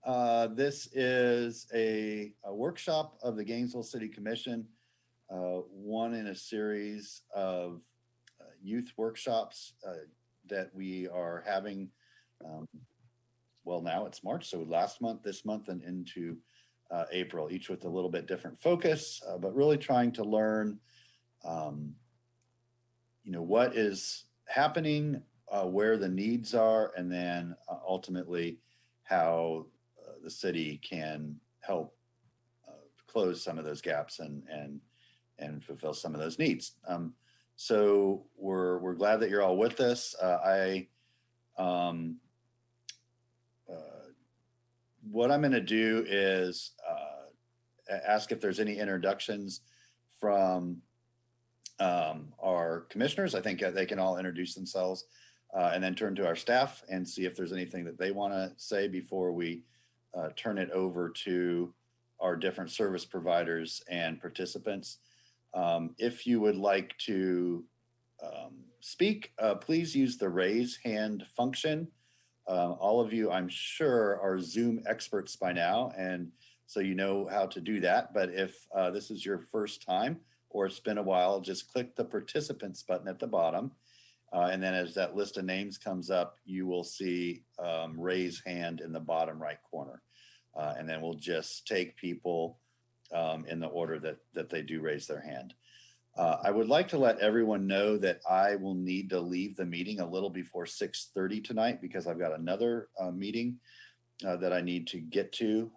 This is a workshop of the Gainesville City Commission, one in a series of youth workshops that we are having. Well, now it's March, so last month, this month, and into April, each with a little bit different focus, but really trying to learn, what is happening, where the needs are, and then ultimately how the city can help close some of those gaps and fulfill some of those needs. So we're glad that you're all with us. What I'm going to do is ask if there's any introductions from our commissioners. I think they can all introduce themselves and then turn to our staff and see if there's anything that they want to say before we turn it over to our different service providers and participants. If you would like to speak, please use the raise hand function. All of you, I'm sure, are Zoom experts by now, and so you know how to do that. But if this is your first time or it's been a while, just click the participants button at the bottom. And then as that list of names comes up, you will see raise hand in the bottom right corner. And then we'll just take people in the order that they do raise their hand. I would like to let everyone know that I will need to leave the meeting a little before 6:30 tonight because I've got another meeting that I need to get to.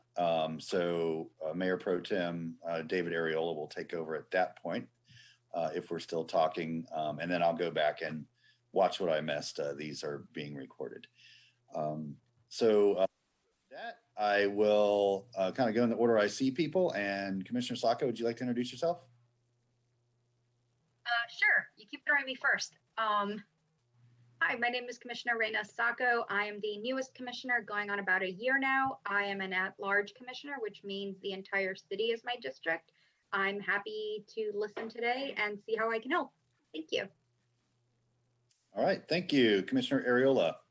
So Mayor Pro Tem David Ariola will take over at that point if we're still talking. And then I'll go back and watch what I missed. These are being recorded. That I will kind of go in the order I see people. And Commissioner Sacco, would you like to introduce yourself? Sure, you keep throwing me first. Hi, my name is Commissioner Reina Sacco. I am the newest commissioner going on about a year now. I am an at-large commissioner, which means the entire city is my district. I'm happy to listen today and see how I can help. Thank you. All right, thank you. Commissioner Ariola.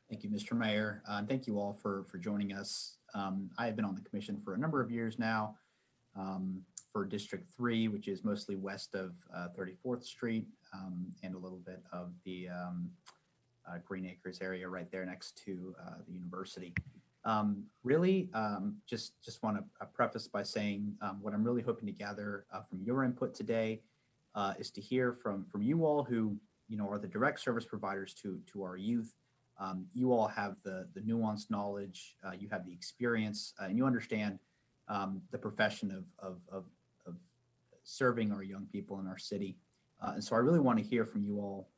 Thank you, Mr. Mayor. And thank you all for joining us. I have been on the commission for a number of years now. For District 3, which is mostly west of 34th Street and a little bit of the Green Acres area right there next to the university. Just want to preface by saying what I'm really hoping to gather from your input today is to hear from you all who are the direct service providers to our youth. You all have the nuanced knowledge, you have the experience, and you understand the profession of serving our young people in our city. And so I really want to hear from you all,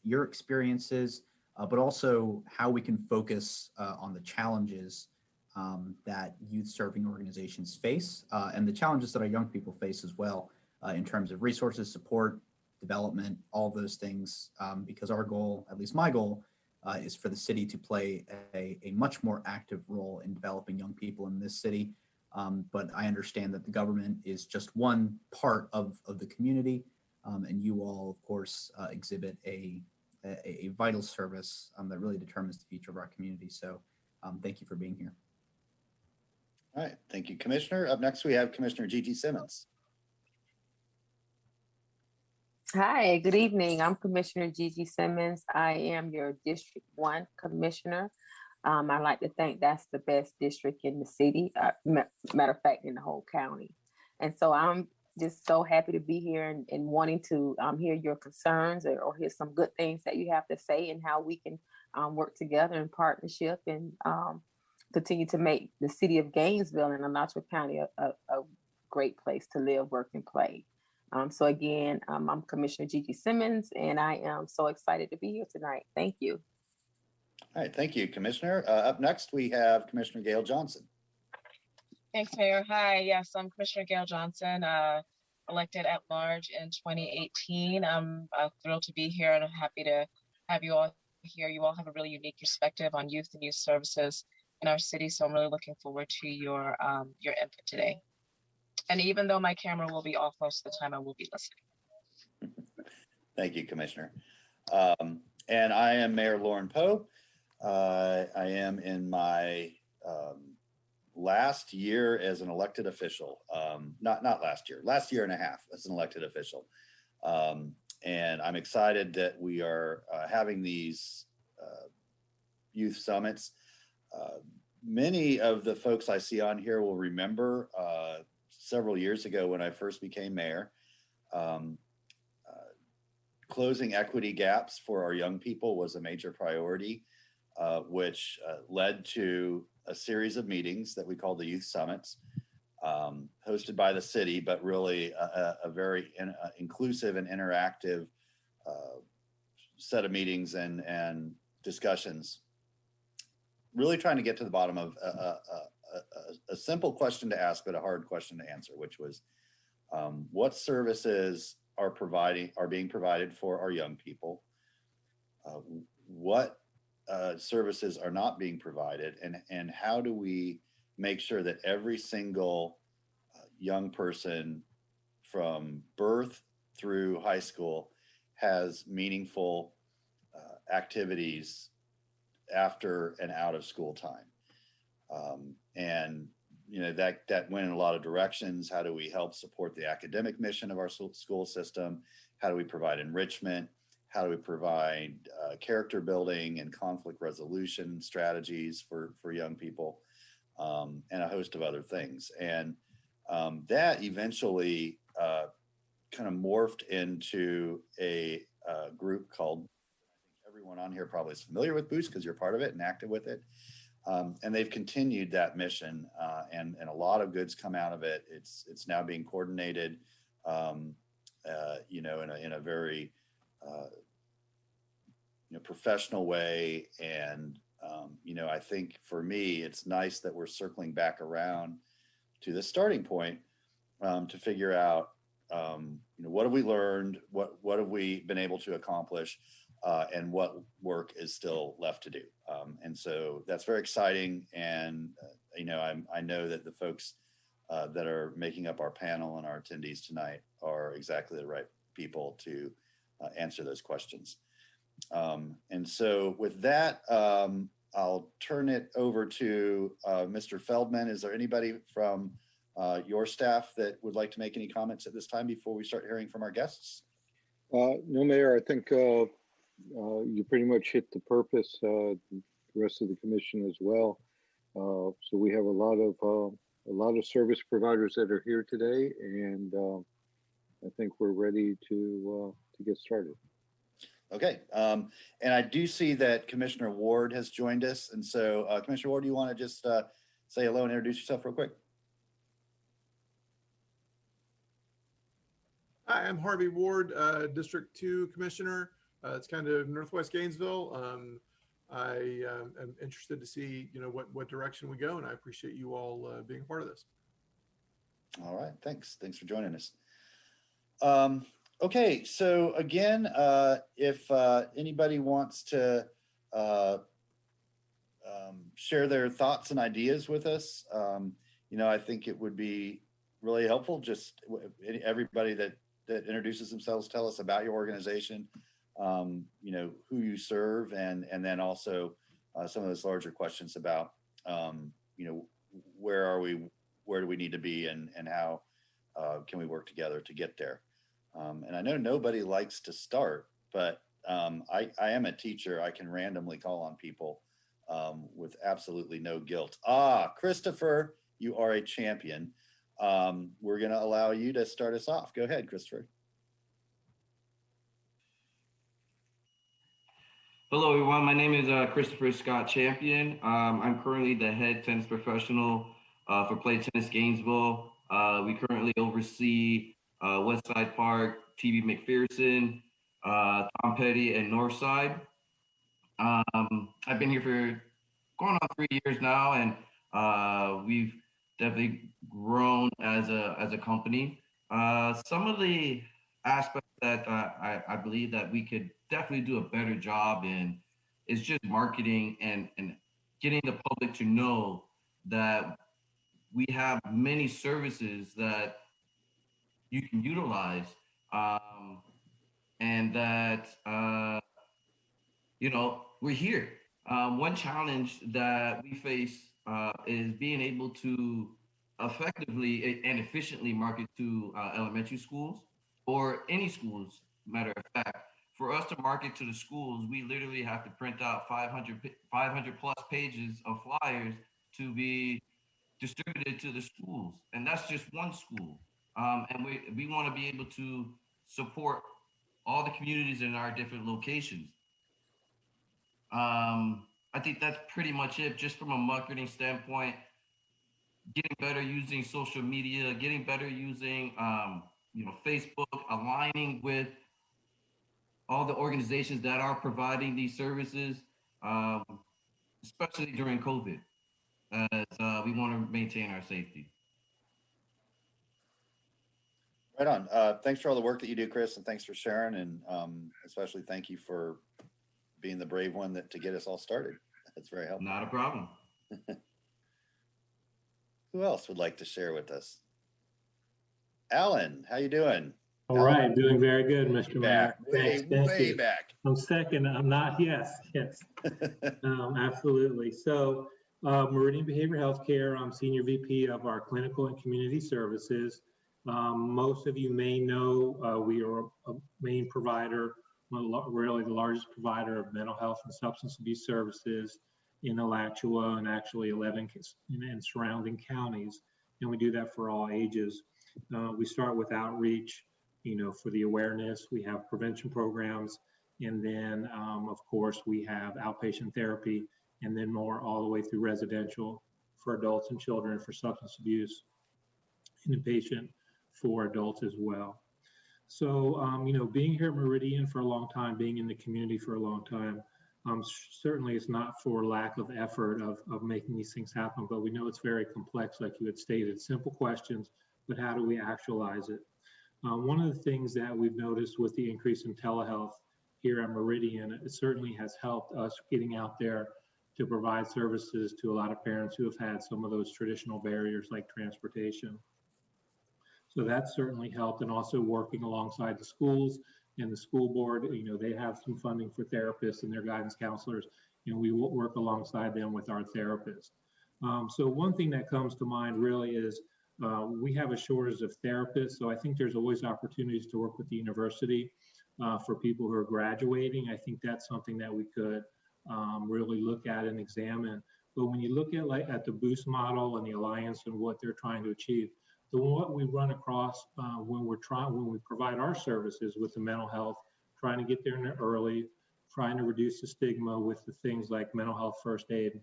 your experiences, but also how we can focus on the challenges that youth serving organizations face and the challenges that our young people face as well in terms of resources, support, development, all of those things, because our goal, at least my goal, is for the city to play a much more active role in developing young people in this city. But I understand that the government is just one part of the community, and you all, of course, exhibit a vital service that really determines the future of our community. So thank you for being here. All right, thank you, Commissioner. Up next, we have Commissioner Gigi Simmons. Hi, good evening. I'm Commissioner Gigi Simmons. I am your District 1 Commissioner. I'd like to think that's the best district in the city, matter of fact, in the whole county. And so I'm just so happy to be here and wanting to hear your concerns or hear some good things that you have to say and how we can work together in partnership and continue to make the city of Gainesville and Alachua County a great place to live, work, and play. So again, I'm Commissioner Gigi Simmons, and I am so excited to be here tonight. Thank you. All right, thank you, Commissioner. Up next, we have Commissioner Gail Johnson. Thanks, Mayor. Hi, yes, I'm Commissioner Gail Johnson, elected at large in 2018. I'm thrilled to be here and I'm happy to have you all here. You all have a really unique perspective on youth and youth services in our city, so I'm really looking forward to your input today. And even though my camera will be off most of the time, I will be listening. Thank you, Commissioner. And I am Mayor Lauren Poe. I am in my last year as an elected official. Not last year and a half as an elected official. And I'm excited that we are having these youth summits. Many of the folks I see on here will remember several years ago when I first became mayor, closing equity gaps for our young people was a major priority, which led to a series of meetings that we call the Youth Summits, hosted by the city, but really a very inclusive and interactive set of meetings and discussions, really trying to get to the bottom of a simple question to ask, but a hard question to answer, which was what services are being provided for our young people? What services are not being provided, and how do we make sure that every single young person from birth through high school has meaningful activities after and out of school time? And that went in a lot of directions. How do we help support the academic mission of our school system? How do we provide enrichment? How do we provide character building and conflict resolution strategies for young people, and a host of other things? And that eventually kind of morphed into a group called, everyone on here probably is familiar with Boost because you're part of it and active with it. And they've continued that mission, and a lot of goods come out of it. It's now being coordinated, in a very professional way. And I think for me, it's nice that we're circling back around to the starting point to figure out, what have we learned, what have we been able to accomplish, and what work is still left to do. And so that's very exciting. And, I know that the folks that are making up our panel and our attendees tonight are exactly the right people to answer those questions. And so with that, I'll turn it over to Mr. Feldman. Is there anybody from your staff that would like to make any comments at this time before we start hearing from our guests? No, Mayor, I think you pretty much hit the purpose, the rest of the commission as well. So we have a lot of service providers that are here today, and I think we're ready to get started. Okay, and I do see that Commissioner Ward has joined us, and so Commissioner Ward, do you want to just say hello and introduce yourself real quick? Hi, I'm Harvey Ward, District 2 Commissioner. It's kind of Northwest Gainesville. I am interested to see, what direction we go, and I appreciate you all being a part of this. All right, thanks for joining us. Okay, so again, if anybody wants to share their thoughts and ideas with us, I think it would be really helpful. Just everybody that introduces themselves, tell us about your organization, who you serve, and then also some of those larger questions about, where are we, where do we need to be, and how can we work together to get there? And I know nobody likes to start, but I am a teacher. I can randomly call on people with absolutely no guilt. Christopher, you are a champion. We're going to allow you to start us off. Go ahead, Christopher. Hello, everyone. My name is Christopher Scott Champion. I'm currently the head tennis professional for Play Tennis Gainesville. We currently oversee Westside Park, TV McPherson, Tom Petty, and Northside. I've been here for going on 3 years now, and we've definitely grown as a company. Some of the aspects that I believe that we could definitely do a better job in is just marketing and getting the public to know that we have many services that you can utilize, and that we're here. One challenge that we face is being able to effectively and efficiently market to elementary schools or any schools, matter of fact. For us to market to the schools, we literally have to print out 500 plus pages of flyers to be distributed to the schools. And that's just one school. And we want to be able to support all the communities in our different locations. I think that's pretty much it, just from a marketing standpoint. Getting better using social media, getting better using, Facebook, aligning with all the organizations that are providing these services, um, especially during COVID, as we want to maintain our safety. Right on. Thanks for all the work that you do, Chris, and thanks for sharing. And especially thank you for being the brave one to get us all started. That's very helpful. Not a problem. Who else would like to share with us? Alan, how you doing? All right, doing very good, Mr. Mayor. Way, way back. I'm second. I'm not. Yes. Absolutely. So, Meridian Behavior Healthcare. I'm Senior VP of our Clinical and Community Services. Most of you may know we are a main provider, really the largest provider of mental health and substance abuse services in Alachua and actually 11 in surrounding counties. And we do that for all ages. We start with outreach, for the awareness. We have prevention programs. And then, of course, we have outpatient therapy, and then more all the way through residential for adults and children for substance abuse, and inpatient for adults as well. So, being here at Meridian for a long time, being in the community for a long time, certainly it's not for lack of effort of making these things happen, but we know it's very complex, like you had stated, simple questions, but how do we actualize it? One of the things that we've noticed with the increase in telehealth here at Meridian, it certainly has helped us getting out there to provide services to a lot of parents who have had some of those traditional barriers like transportation. So that's certainly helped, and also working alongside the schools and the school board. They have some funding for therapists and their guidance counselors, and we will work alongside them with our therapists. So one thing that comes to mind really is we have a shortage of therapists, so I think there's always opportunities to work with the university for people who are graduating. I think that's something that we could really look at and examine. But when you look at the Boost model and the Alliance and what they're trying to achieve, what we run across when we provide our services with the mental health, trying to get there early, trying to reduce the stigma with the things like mental health first aid.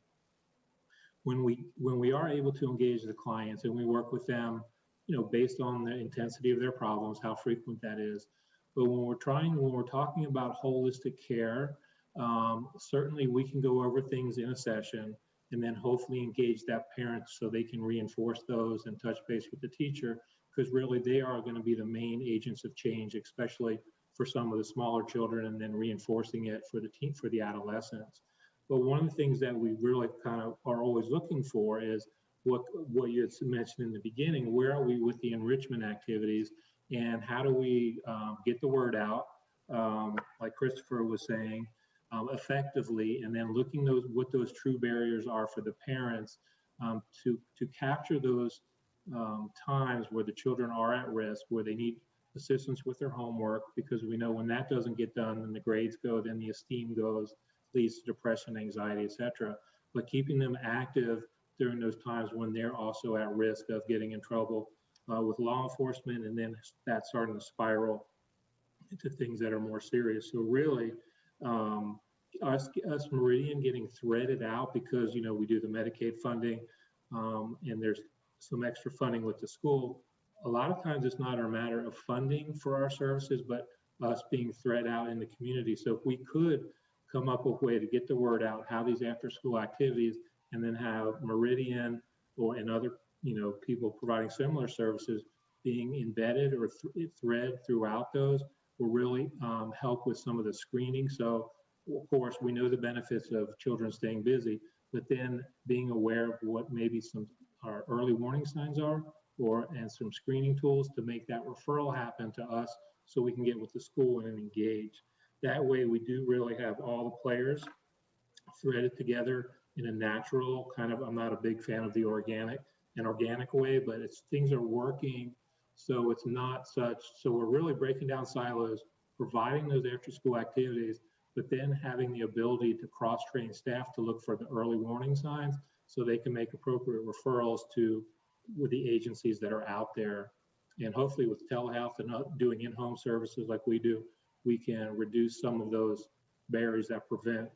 When we are able to engage the clients and we work with them, based on the intensity of their problems, how frequent that is. But when we're talking about holistic care, certainly we can go over things in a session and then hopefully engage that parent so they can reinforce those and touch base with the teacher, because really they are going to be the main agents of change, especially for some of the smaller children, and then reinforcing it for the adolescents. But one of the things that we really kind of are always looking for is what you had mentioned in the beginning. Where are we with the enrichment activities, and how do we get the word out, like Christopher was saying, effectively, and then looking what those true barriers are for the parents to capture those times where the children are at risk, where they need assistance with their homework, because we know when that doesn't get done, then the grades go, then the esteem goes, leads to depression, anxiety, etc. But keeping them active during those times when they're also at risk of getting in trouble with law enforcement, and then that's starting to spiral into things that are more serious. So really, us Meridian getting threaded out, because we do the Medicaid funding, and there's some extra funding with the school. A lot of times it's not a matter of funding for our services, but us being thread out in the community. So if we could come up with a way to get the word out, how these after school activities, and then have Meridian and other people providing similar services being embedded or thread throughout those, will really help with some of the screening. So of course we know the benefits of children staying busy, but then being aware of what maybe some our early warning signs are, and some screening tools to make that referral happen to us, so we can get with the school and engage. That way we do really have all the players threaded together in a natural kind of, I'm not a big fan of the organic way, but things are working. So it's not such, so we're really breaking down silos, providing those after school activities, but then having the ability to cross-train staff to look for the early warning signs so they can make appropriate referrals with the agencies that are out there. And hopefully with telehealth and doing in-home services like we do, we can reduce some of those barriers that prevent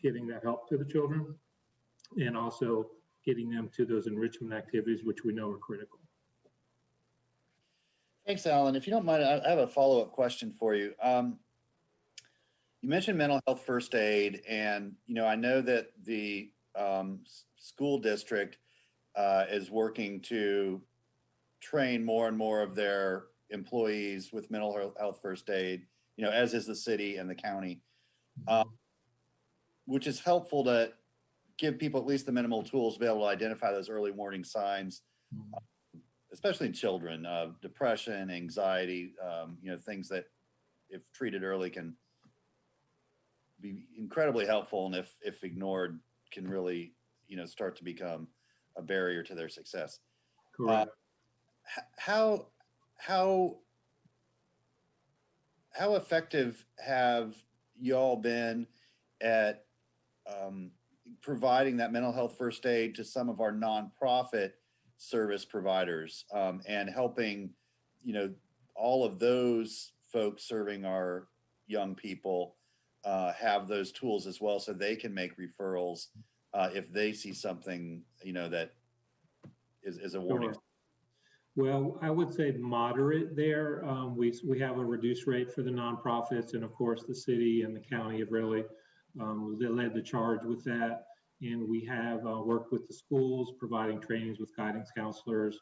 getting that help to the children, and also getting them to those enrichment activities, which we know are critical. Thanks, Alan. If you don't mind, I have a follow-up question for you. You mentioned mental health first aid, and I know that the school district is working to train more and more of their employees with mental health first aid, as is the city and the county, which is helpful to give people at least the minimal tools to be able to identify those early warning signs, especially in children, depression, anxiety, things that if treated early can be incredibly helpful, and if ignored can really, start to become a barrier to their success. Correct. How effective have y'all been at providing that mental health first aid to some of our nonprofit service providers, and helping, all of those folks serving our young people have those tools as well, so they can make referrals if they see something, that is a warning. Sure. Well, I would say moderate there. We have a reduced rate for the nonprofits, and of course the city and the county have really led the charge with that. And we have worked with the schools, providing trainings with guidance counselors,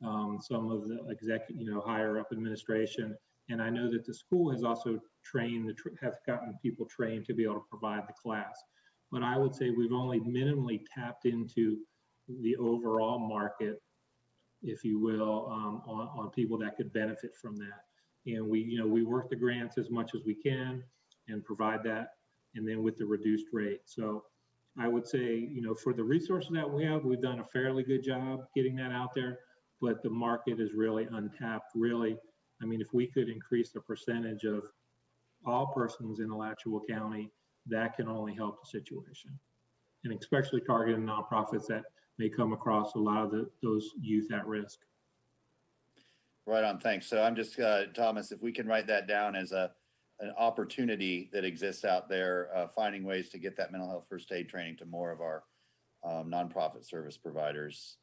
some of the higher up administration. And I know that the school has also have gotten people trained to be able to provide the class. But I would say we've only minimally tapped into the overall market, if you will, on people that could benefit from that. And we work the grants as much as we can and provide that, and then with the reduced rate. So I would say, for the resources that we have, we've done a fairly good job getting that out there, but the market is really untapped. Really, I mean, if we could increase the percentage of all persons in Alachua County, that can only help the situation, and especially targeting nonprofits that may come across a lot of those youth at risk. Right on, thanks. So I'm just, Thomas, if we can write that down as an opportunity that exists out there, finding ways to get that mental health first aid training to more of our nonprofit service providers,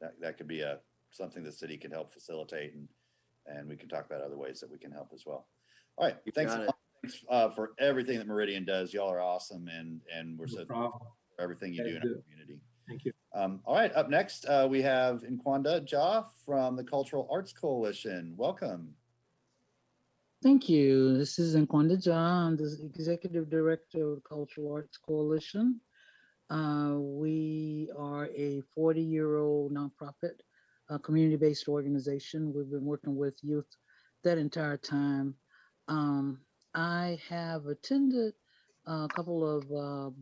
that could be something the city can help facilitate, and we can talk about other ways that we can help as well. All right, thanks for everything that Meridian does. Y'all are awesome, and we're so thankful for everything you do in our community. Thank you. All right, up next, we have Nkwanda Ja from the Cultural Arts Coalition. Welcome. Thank you. This is Nkwanda Ja. I'm the Executive Director of the Cultural Arts Coalition. We are a 40-year-old nonprofit, community-based organization. We've been working with youth that entire time. I have attended a couple of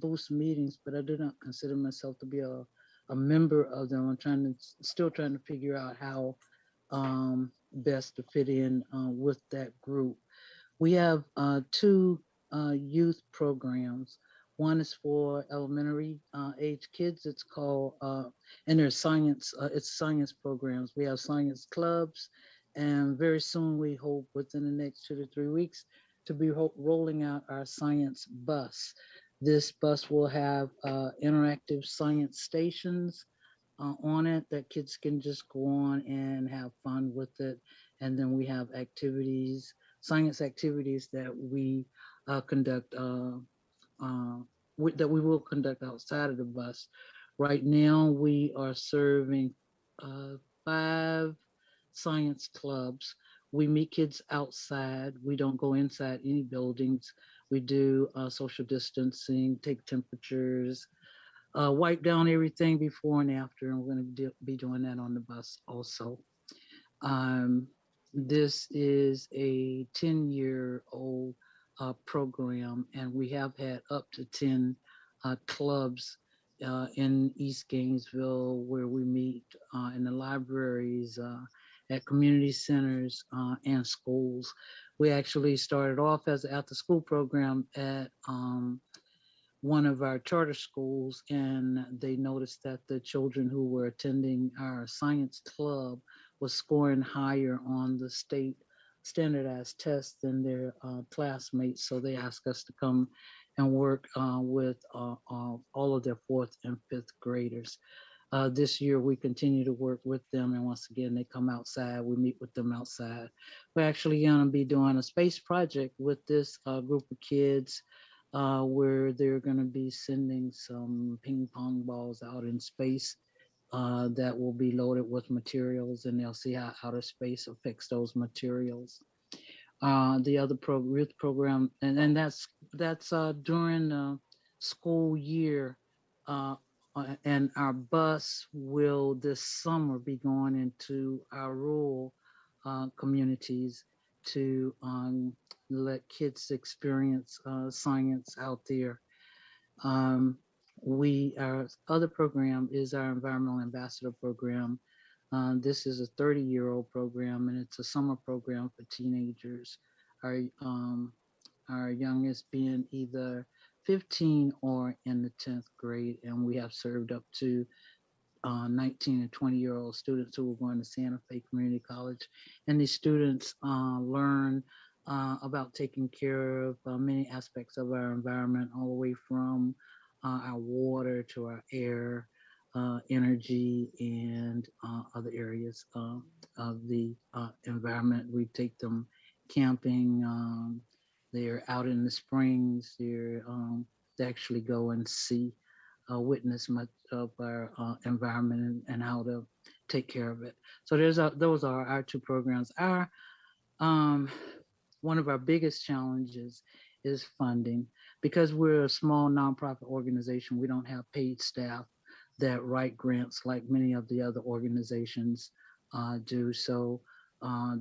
Boost meetings, but I do not consider myself to be a member of them. I'm still trying to figure out how best to fit in with that group. We have two youth programs. One is for elementary age kids. It's called, and there's science, it's science programs. We have science clubs, and very soon we hope within the next 2 to 3 weeks to be rolling out our science bus. This bus will have interactive science stations on it that kids can just go on and have fun with it. And then we have activities, science activities that we conduct, that we will conduct outside of the bus. Right now, we are serving 5 science clubs. We meet kids outside. We don't go inside any buildings. We do social distancing, take temperatures, wipe down everything before and after, and we're going to be doing that on the bus also. This is a 10-year-old program, and we have had up to 10 clubs in East Gainesville where we meet in the libraries, at community centers, and schools. We actually started off as an after school program at one of our charter schools, and they noticed that the children who were attending our science club was scoring higher on the state standardized tests than their classmates. So they asked us to come and work with all of their fourth and fifth graders. This year, we continue to work with them, and once again, they come outside. We meet with them outside. We're actually going to be doing a space project with this group of kids, where they're going to be sending some ping pong balls out in space that will be loaded with materials, and they'll see how outer space affects those materials. The other youth program, and that's during the school year. And our bus will this summer be going into our rural communities to let kids experience science out there. Our other program is our environmental ambassador program. This is a 30-year-old program, and it's a summer program for teenagers. Our youngest being either 15 or in the 10th grade, and we have served up to 19 and 20-year-old students who are going to Santa Fe Community College. And these students learn about taking care of many aspects of our environment, all the way from our water to our air, energy, and other areas of the environment. We take them camping. They're out in the springs. They actually go and see, witness much of our environment and how to take care of it. So those are our two programs. One of our biggest challenges is funding. Because we're a small nonprofit organization, we don't have paid staff that write grants like many of the other organizations do. So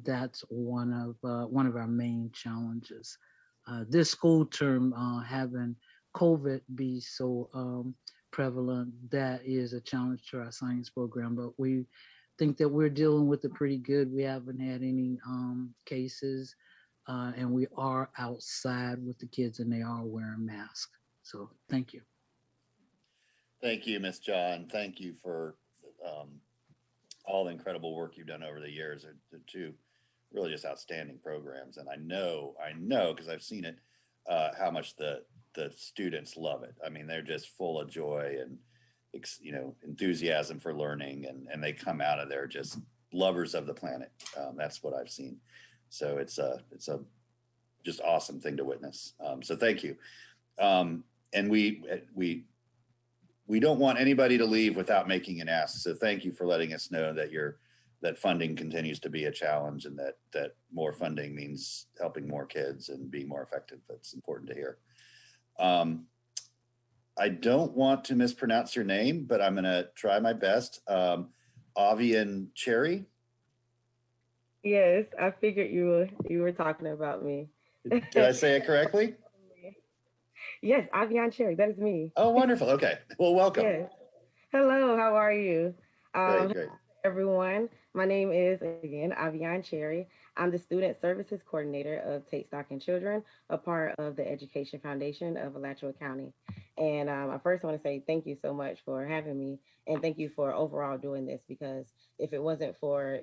that's one of our main challenges. This school term, having COVID be so prevalent, that is a challenge to our science program, but we think that we're dealing with it pretty good. We haven't had any cases, and we are outside with the kids, and they are wearing masks. So thank you. Thank you, Ms. John. Thank you for all the incredible work you've done over the years. They're two really just outstanding programs. And I know, because I've seen it, how much the students love it. I mean, they're just full of joy and, enthusiasm for learning, and they come out of there just lovers of the planet. That's what I've seen. So it's a just awesome thing to witness. So thank you. And we don't want anybody to leave without making an ask. So thank you for letting us know that funding continues to be a challenge, and that more funding means helping more kids and being more effective. That's important to hear. I don't want to mispronounce your name, but I'm going to try my best. Avian Cherry. Yes, I figured you were talking about me. Did I say it correctly? Yes, Avian Cherry, that is me. Oh, wonderful. Okay. Well, welcome. Yes. Hello, how are you? Great. Everyone. My name is, again, Avian Cherry. I'm the Student Services Coordinator of Take Stock in Children, a part of the Education Foundation of Alachua County. And I first want to say thank you so much for having me, and thank you for overall doing this, because if it wasn't for,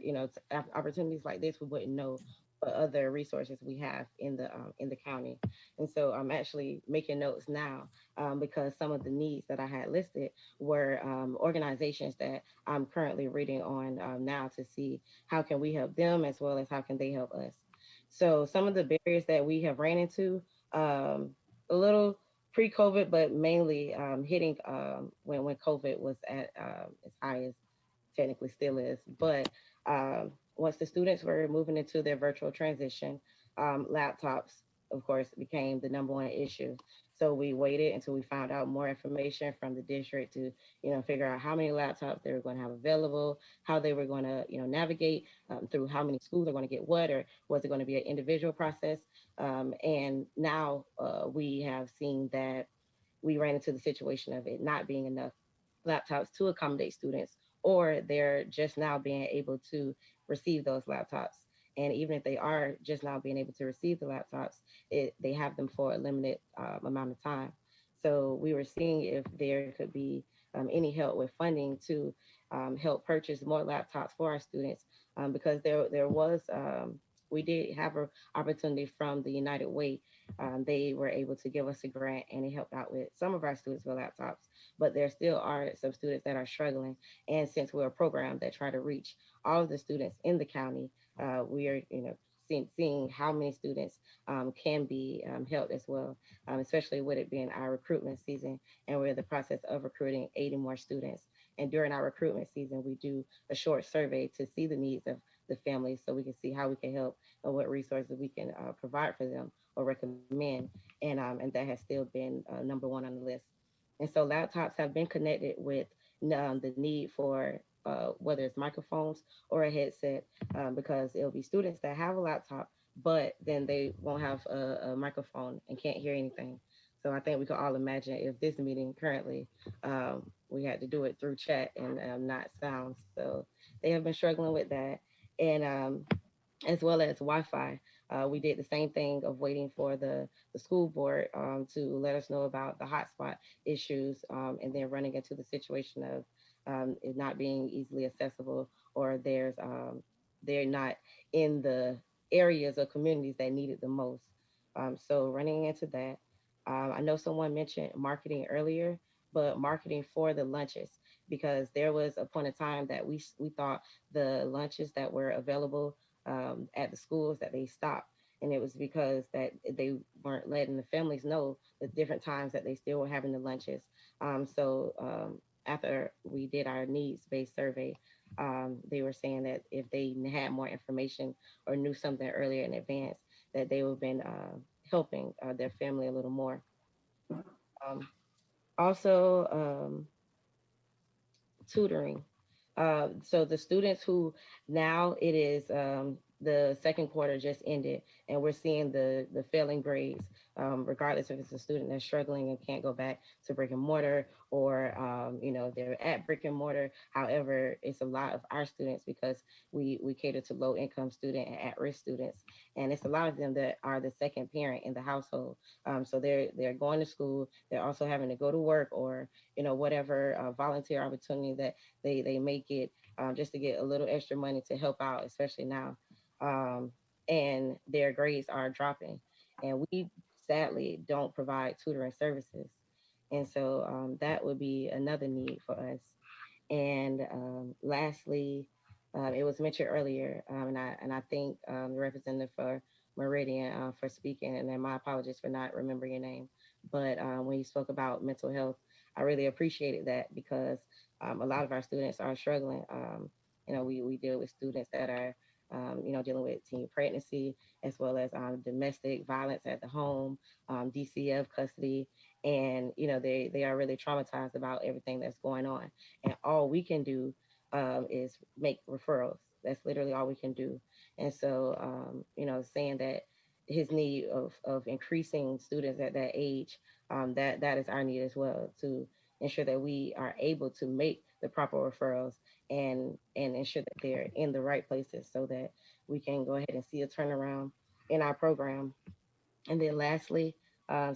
opportunities like this, we wouldn't know what other resources we have in the county. And so I'm actually making notes now, because some of the needs that I had listed were organizations that I'm currently reading on now to see how can we help them, as well as how can they help us. So some of the barriers that we have ran into, a little pre-COVID, but mainly hitting when COVID was at as high as technically still is. But once the students were moving into their virtual transition, laptops of course, became the number one issue. So we waited until we found out more information from the district to, figure out how many laptops they were going to have available, how they were going to, navigate through how many schools are going to get what, or was it going to be an individual process? And now we have seen that we ran into the situation of it not being enough laptops to accommodate students, or they're just now being able to receive those laptops. And even if they are just now being able to receive the laptops, they have them for a limited amount of time. So we were seeing if there could be any help with funding to help purchase more laptops for our students, because there was we did have an opportunity from the United Way. They were able to give us a grant, and it helped out with some of our students with laptops. But there still are some students that are struggling. And since we're a program that try to reach all of the students in the county, we are, seeing how many students can be helped as well, especially with it being our recruitment season. And we're in the process of recruiting 80 more students. And during our recruitment season, we do a short survey to see the needs of the families so we can see how we can help and what resources we can provide for them or recommend. And that has still been number one on the list. And so laptops have been connected with the need for whether it's microphones or a headset, because it'll be students that have a laptop, but then they won't have a microphone and can't hear anything. So I think we could all imagine if this meeting currently, we had to do it through chat and not sound. So they have been struggling with that. And as well as Wi-Fi. We did the same thing of waiting for the school board to let us know about the hotspot issues, and then running into the situation of it not being easily accessible, or they're not in the areas or communities that need it the most. So running into that, I know someone mentioned marketing earlier, but marketing for the lunches, because there was a point of time that we thought the lunches that were available at the schools that they stopped. And it was because that they weren't letting the families know the different times that they still were having the lunches. So after we did our needs-based survey, they were saying that if they had more information or knew something earlier in advance, that they would have been helping their family a little more. Um, also, tutoring. So the students who now it is the second quarter just ended, and we're seeing the failing grades, regardless if it's a student that's struggling and can't go back to brick and mortar, or they're at brick and mortar. However, it's a lot of our students, because we cater to low income student and at risk students, and it's a lot of them that are the second parent in the household. So they're going to school, they're also having to go to work, or whatever volunteer opportunity that they make it, just to get a little extra money to help out, especially now. And their grades are dropping, and we sadly don't provide tutoring services. And so that would be another need for us. And lastly, it was mentioned earlier, and I thank the representative for Meridian for speaking, and then my apologies for not remembering your name. But when you spoke about mental health, I really appreciated that, because a lot of our students are struggling. We deal with students that are dealing with teen pregnancy, as well as domestic violence at the home, DCF custody, and they are really traumatized about everything that's going on. And all we can do is make referrals. That's literally all we can do. And so, saying that his need of increasing students at that age, that is our need as well, to ensure that we are able to make the proper referrals and ensure that they're in the right places, so that we can go ahead and see a turnaround in our program. And then lastly,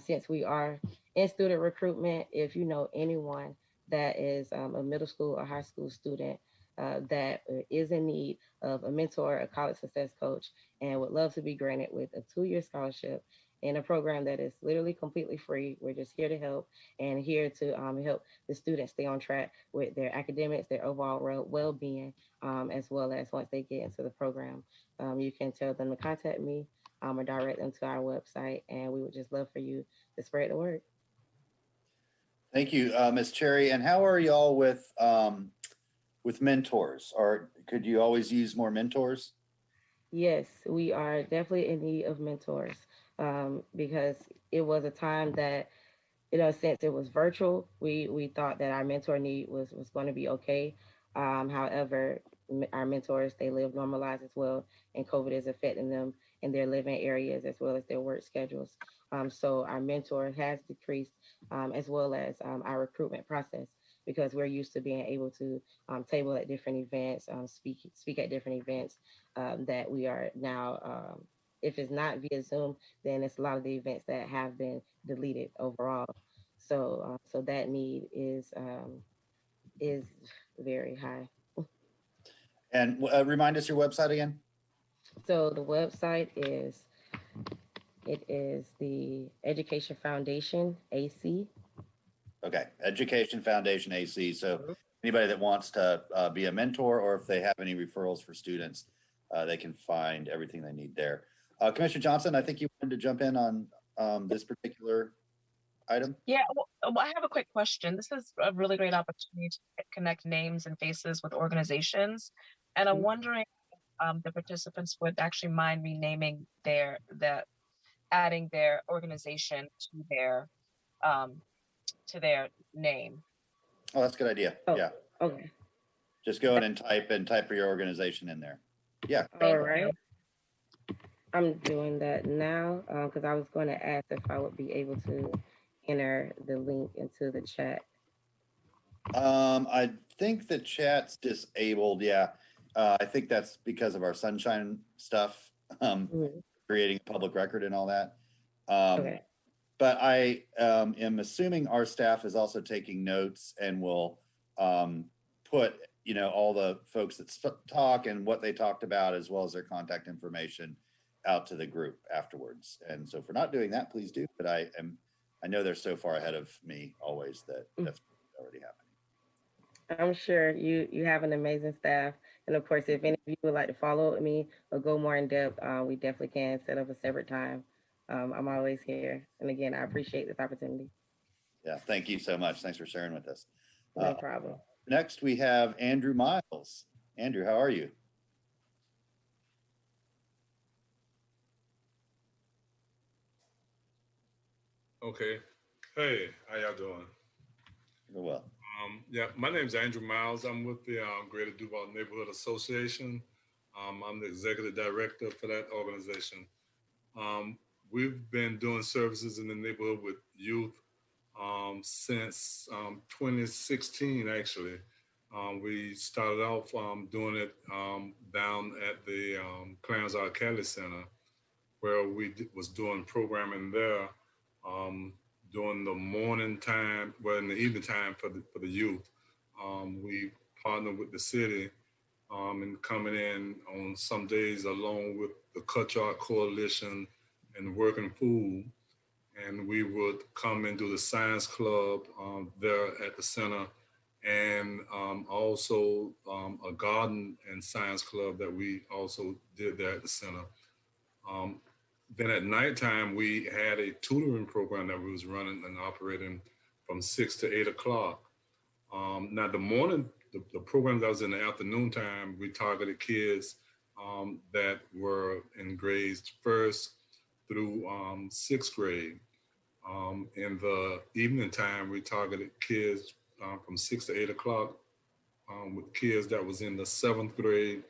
since we are in student recruitment, if you know anyone that is a middle school or high school student that is in need of a mentor, a college success coach, and would love to be granted with a 2-year scholarship in a program that is literally completely free. We're just here to help, and here to help the students stay on track with their academics, their overall well-being, as well as once they get into the program. You can tell them to contact me or direct them to our website, and we would just love for you to spread the word. Thank you, Ms. Cherry. And how are y'all with mentors? Or could you always use more mentors? Yes, we are definitely in need of mentors. because it was a time that, since it was virtual, we thought that our mentor need was going to be okay. However, our mentors, they live normal lives as well, and COVID is affecting them in their living areas as well as their work schedules. So our mentor has decreased, as well as our recruitment process, because we're used to being able to table at different events, speak at different events, that we are now. If it's not via Zoom, then it's a lot of the events that have been deleted overall. So that need is very high. And remind us your website again. So the website is the Education Foundation AC. Okay, Education Foundation AC. So anybody that wants to be a mentor, or if they have any referrals for students, they can find everything they need there. Commissioner Johnson, I think you wanted to jump in on this particular item. Yeah, well, I have a quick question. This is a really great opportunity to connect names and faces with organizations. And I'm wondering the participants would actually mind me naming adding their organization to their name. Oh, that's a good idea. Oh, yeah. Okay. Just go in and type your organization in there. Yeah. All right. I'm doing that now because I was going to ask if I would be able to enter the link into the chat. I think the chat's disabled. Yeah. I think that's because of our sunshine stuff, creating a public record and all that. Okay. But I am assuming our staff is also taking notes and will put, all the folks that talk and what they talked about, as well as their contact information, out to the group afterwards. And so if we're not doing that, please do. But I know they're so far ahead of me always that that's already happening. I'm sure you have an amazing staff. And of course, if any of you would like to follow me or go more in depth, we definitely can set up a separate time. I'm always here. And again, I appreciate this opportunity. Yeah, thank you so much. Thanks for sharing with us. No problem. Next, we have Andrew Miles. Andrew, how are you? Okay. Hey, how y'all doing? Real well. Yeah, my name is Andrew Miles. I'm with the Greater Duval Neighborhood Association. I'm the executive director for that organization. We've been doing services in the neighborhood with youth since 2016, actually. We started off doing it down at the Clarence R. Kelly Center, where we was doing programming there during the morning time, well, in the evening time for the youth. We partnered with the city and coming in on some days along with the Cutchart Coalition and Working Food. And we would come and do the science club there at the center, and also a garden and science club that we also did there at the center. Then at nighttime, we had a tutoring program that we was running and operating from 6 to 8 o'clock. Now the morning, the program that was in the afternoon time, we targeted kids that were in grades 1st through 6th grade. In the evening time, we targeted kids from 6 to 8 o'clock with kids that was in the 7th grade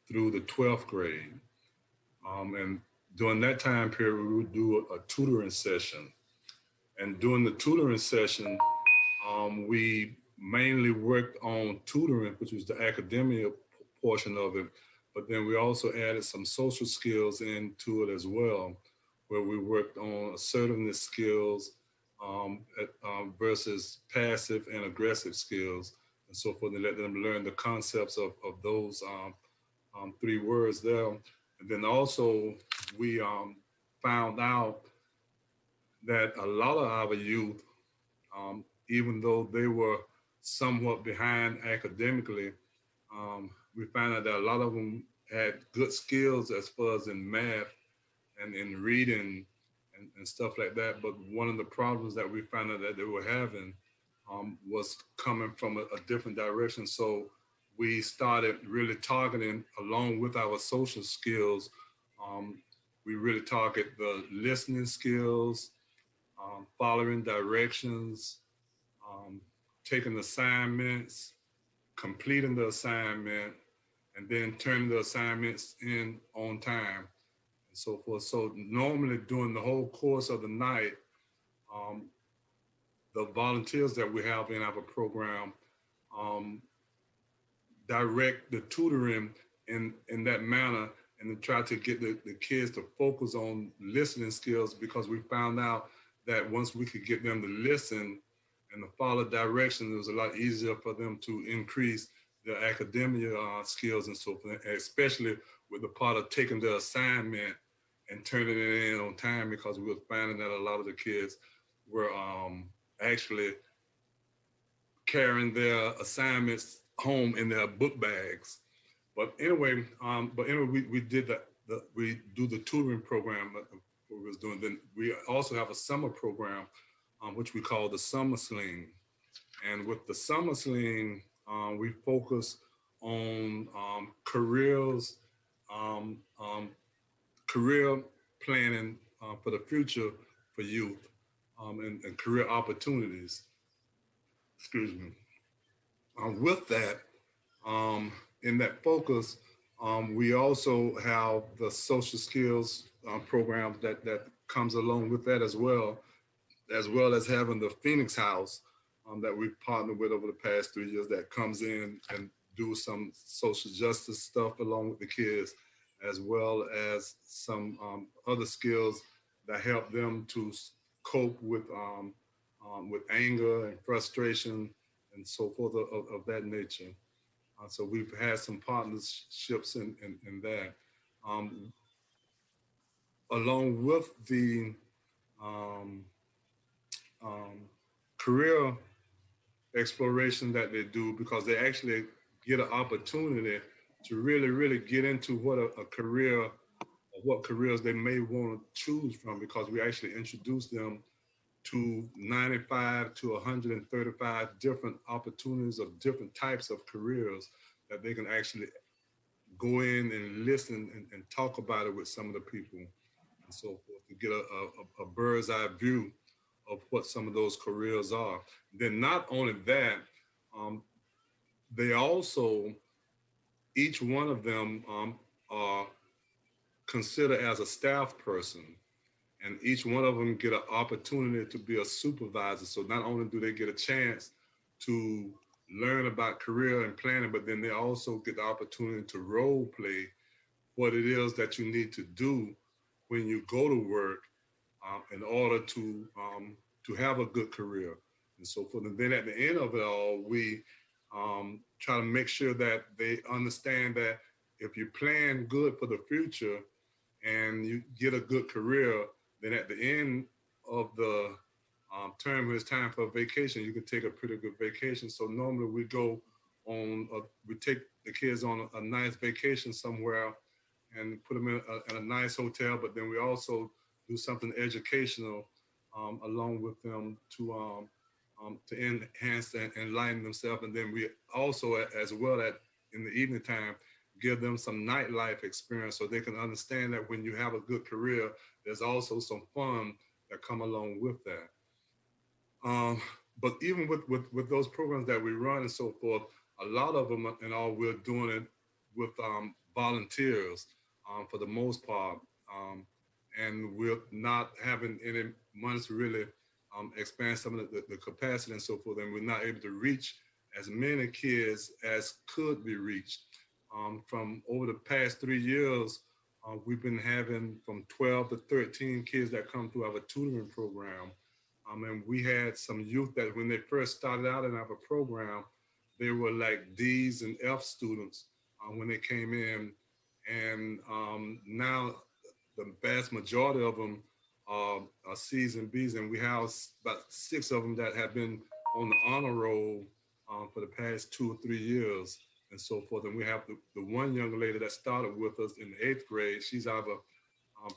through the 12th grade. And during that time period, we would do a tutoring session. And during the tutoring session, we mainly worked on tutoring, which was the academia portion of it. But then we also added some social skills into it as well, where we worked on assertiveness skills versus passive and aggressive skills and so forth, and let them learn the concepts of those 3 words there. And then also we found out that a lot of our youth, even though they were somewhat behind academically, we found out that a lot of them had good skills as far as in math and in reading and stuff like that. But one of the problems that we found out that they were having was coming from a different direction. So we started really targeting, along with our social skills, we really target the listening skills, following directions, taking assignments, completing the assignment, and then turning the assignments in on time and so forth. So normally during the whole course of the night, the volunteers that we have in our program um, direct the tutoring in that manner and to try to get the kids to focus on listening skills, because we found out that once we could get them to listen and to follow directions, it was a lot easier for them to increase their academia skills and so forth, especially with the part of taking the assignment and turning it in on time, because we were finding that a lot of the kids were actually carrying their assignments home in their book bags. But anyway, we did we do the tutoring program that we was doing. Then we also have a summer program, which we call the Summer Sling. And with the Summer Sling, we focus on careers, career planning for the future for youth, and career opportunities. Excuse me. With that, in that focus, we also have the social skills program that comes along with that, as well as having the Phoenix House that we've partnered with over the past 3 years, that comes in and do some social justice stuff along with the kids, as well as some other skills that help them to cope with anger and frustration and so forth of that nature. So we've had some partnerships in that. Along with the career exploration that they do, because they actually get an opportunity to really get into what a career, or what careers they may want to choose from, because we actually introduce them to 95 to 135 different opportunities of different types of careers that they can actually go in and listen and talk about it with some of the people and so forth, to get a bird's eye view of what some of those careers are. Then not only that, they also, each one of them are considered as a staff person, and each one of them get an opportunity to be a supervisor. So not only do they get a chance to learn about career and planning, but then they also get the opportunity to role play what it is that you need to do when you go to work in order to have a good career and so forth. And then at the end of it all, we try to make sure that they understand that if you plan good for the future and you get a good career, then at the end of the term, when it's time for a vacation, you can take a pretty good vacation. So normally we go on, we take the kids on a nice vacation somewhere and put them in a nice hotel, but then we also do something educational along with them to enhance and enlighten themselves. And then we also, as well, in the evening time, give them some nightlife experience, so they can understand that when you have a good career, there's also some fun that come along with that. But even with those programs that we run and so forth, a lot of them and all, we're doing it with volunteers for the most part. And we're not having any money to really expand some of the capacity and so forth. And we're not able to reach as many kids as could be reached. From over the past 3 years, we've been having from 12 to 13 kids that come through our tutoring program. And we had some youth that when they first started out in our program, they were like D's and F students when they came in. And now the vast majority of them are C's and B's. And we have about 6 of them that have been on the honor roll for the past 2 or 3 years and so forth. And we have the one young lady that started with us in the 8th grade. She's our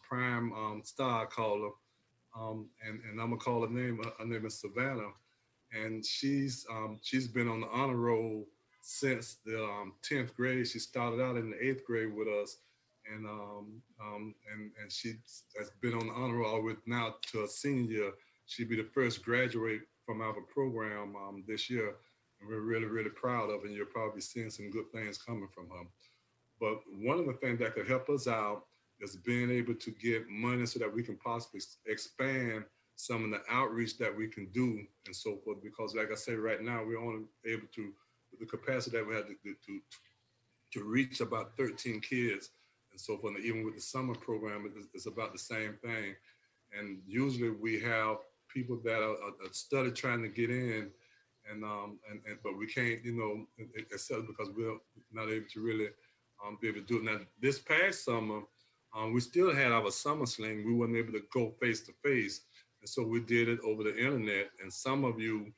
prime star caller. And I'm gonna call her name. Her name is Savannah, and she's been on the honor roll since the 10th grade. She started out in the 8th grade with us, and she has been on the honor roll with now to a senior year. She'll be the first graduate from our program this year, and we're really, really proud of her, and you're probably seeing some good things coming from her. But one of the things that could help us out is being able to get money so that we can possibly expand some of the outreach that we can do and so forth. Because like I say, right now, we're only able to, with the capacity that we have to reach about 13 kids and so forth. And even with the summer program, it's about the same thing. And usually we have people that are study trying to get in, but we can't, you know, accept because we're not able to really be able to do it. Now, this past summer, we still had our summer sling. We weren't able to go face to face. And so we did it over the internet. And some of you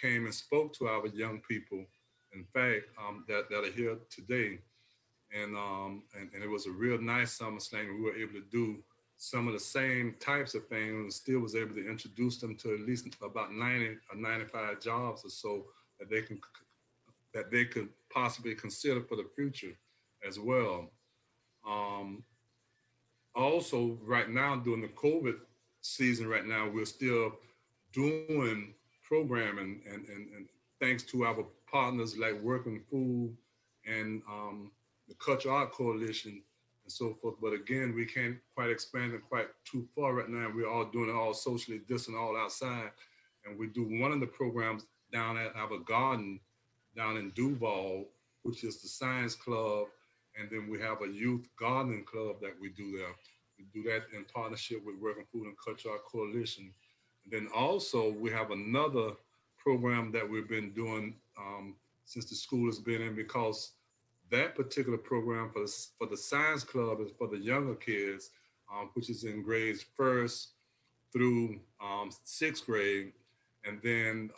came and spoke to our young people, in fact, that are here today. And it was a real nice summer sling. We were able to do some of the same types of things and still was able to introduce them to at least about 90 or 95 jobs or so that they could possibly consider for the future as well. Also, right now, during the COVID season right now, we're still doing programming and thanks to our partners like Working Food and the Culture Art Coalition and so forth. But again, we can't quite expand it quite too far right now. We're all doing it all socially distant, all outside. And we do one of the programs down at our garden down in Duval, which is the Science Club. And then we have a youth gardening club that we do there. We do that in partnership with Working Food and Culture Art Coalition. And then also we have another program that we've been doing since the school has been in, because that particular program for the Science Club is for the younger kids, which is in grades 1st through 6th grade. And then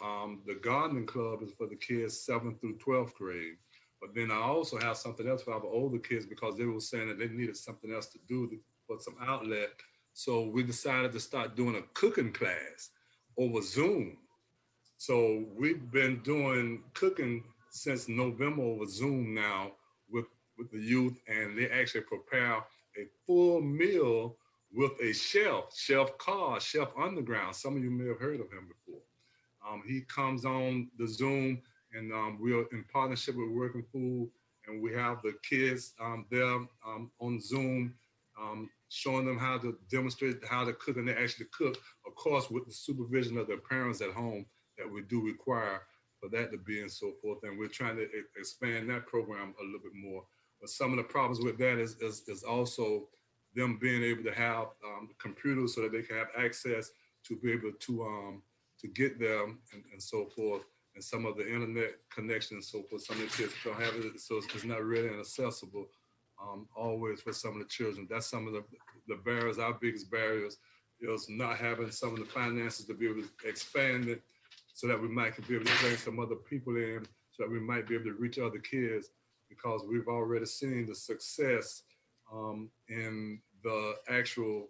the gardening club is for the kids 7th through 12th grade. But then I also have something else for our older kids because they were saying that they needed something else to do for some outlet. So we decided to start doing a cooking class over Zoom. So we've been doing cooking since November over Zoom now with the youth, and they actually prepare a full meal with a Chef Carr, Chef Underground. Some of you may have heard of him before. He comes on the Zoom, and we're in partnership with Working Food, and we have the kids there on Zoom showing them how to demonstrate how to cook, and they actually cook, of course, with the supervision of their parents at home that we do require for that to be and so forth. And we're trying to expand that program a little bit more. But some of the problems with that is also them being able to have computers so that they can have access to be able to get them and so forth. And some of the internet connection and so forth, some of the kids don't have it, so it's not really accessible always for some of the children. That's some of the barriers. Our biggest barriers is not having some of the finances to be able to expand it so that we might be able to bring some other people in, so that we might be able to reach other kids, because we've already seen the success in the actual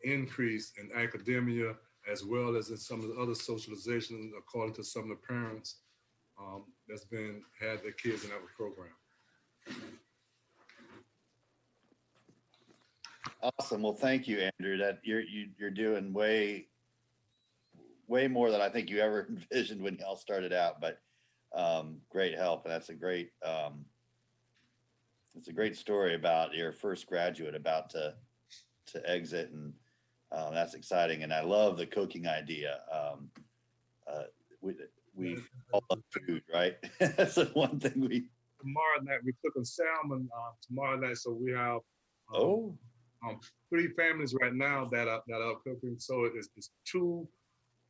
increase in academia, as well as in some of the other socialization, according to some of the parents that's had their kids in our program. Awesome. Well, thank you, Andrew. That you're doing way more than I think you ever envisioned when y'all started out. But great help, and that's a great story about your first graduate about to exit, and that's exciting. And I love the cooking idea. We all love food, right? That's the one thing we. Tomorrow night we're cooking salmon. Tomorrow night, so we have 3 families right now that are cooking. So it's 2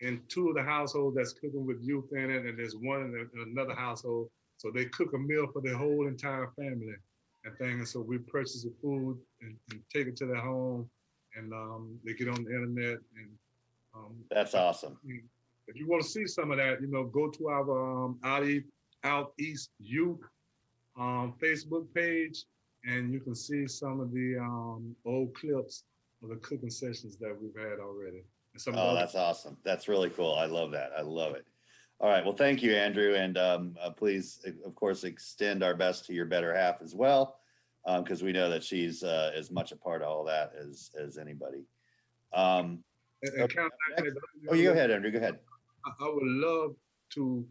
in 2 of the households that's cooking with youth in it, and there's 1 in another household. So they cook a meal for the whole entire family and thing. And so we purchase the food and take it to their home, and they get on the internet. And that's awesome. If you want to see some of that, go to our Out East Youth Facebook page, and you can see some of the old clips of the cooking sessions that we've had already. That's awesome. That's really cool. I love that. I love it. All right. Well, thank you, Andrew. And please, of course, extend our best to your better half as well. because we know that she's as much a part of all that as anybody. Okay. Oh, you go ahead, Andrew. Go ahead. I would love to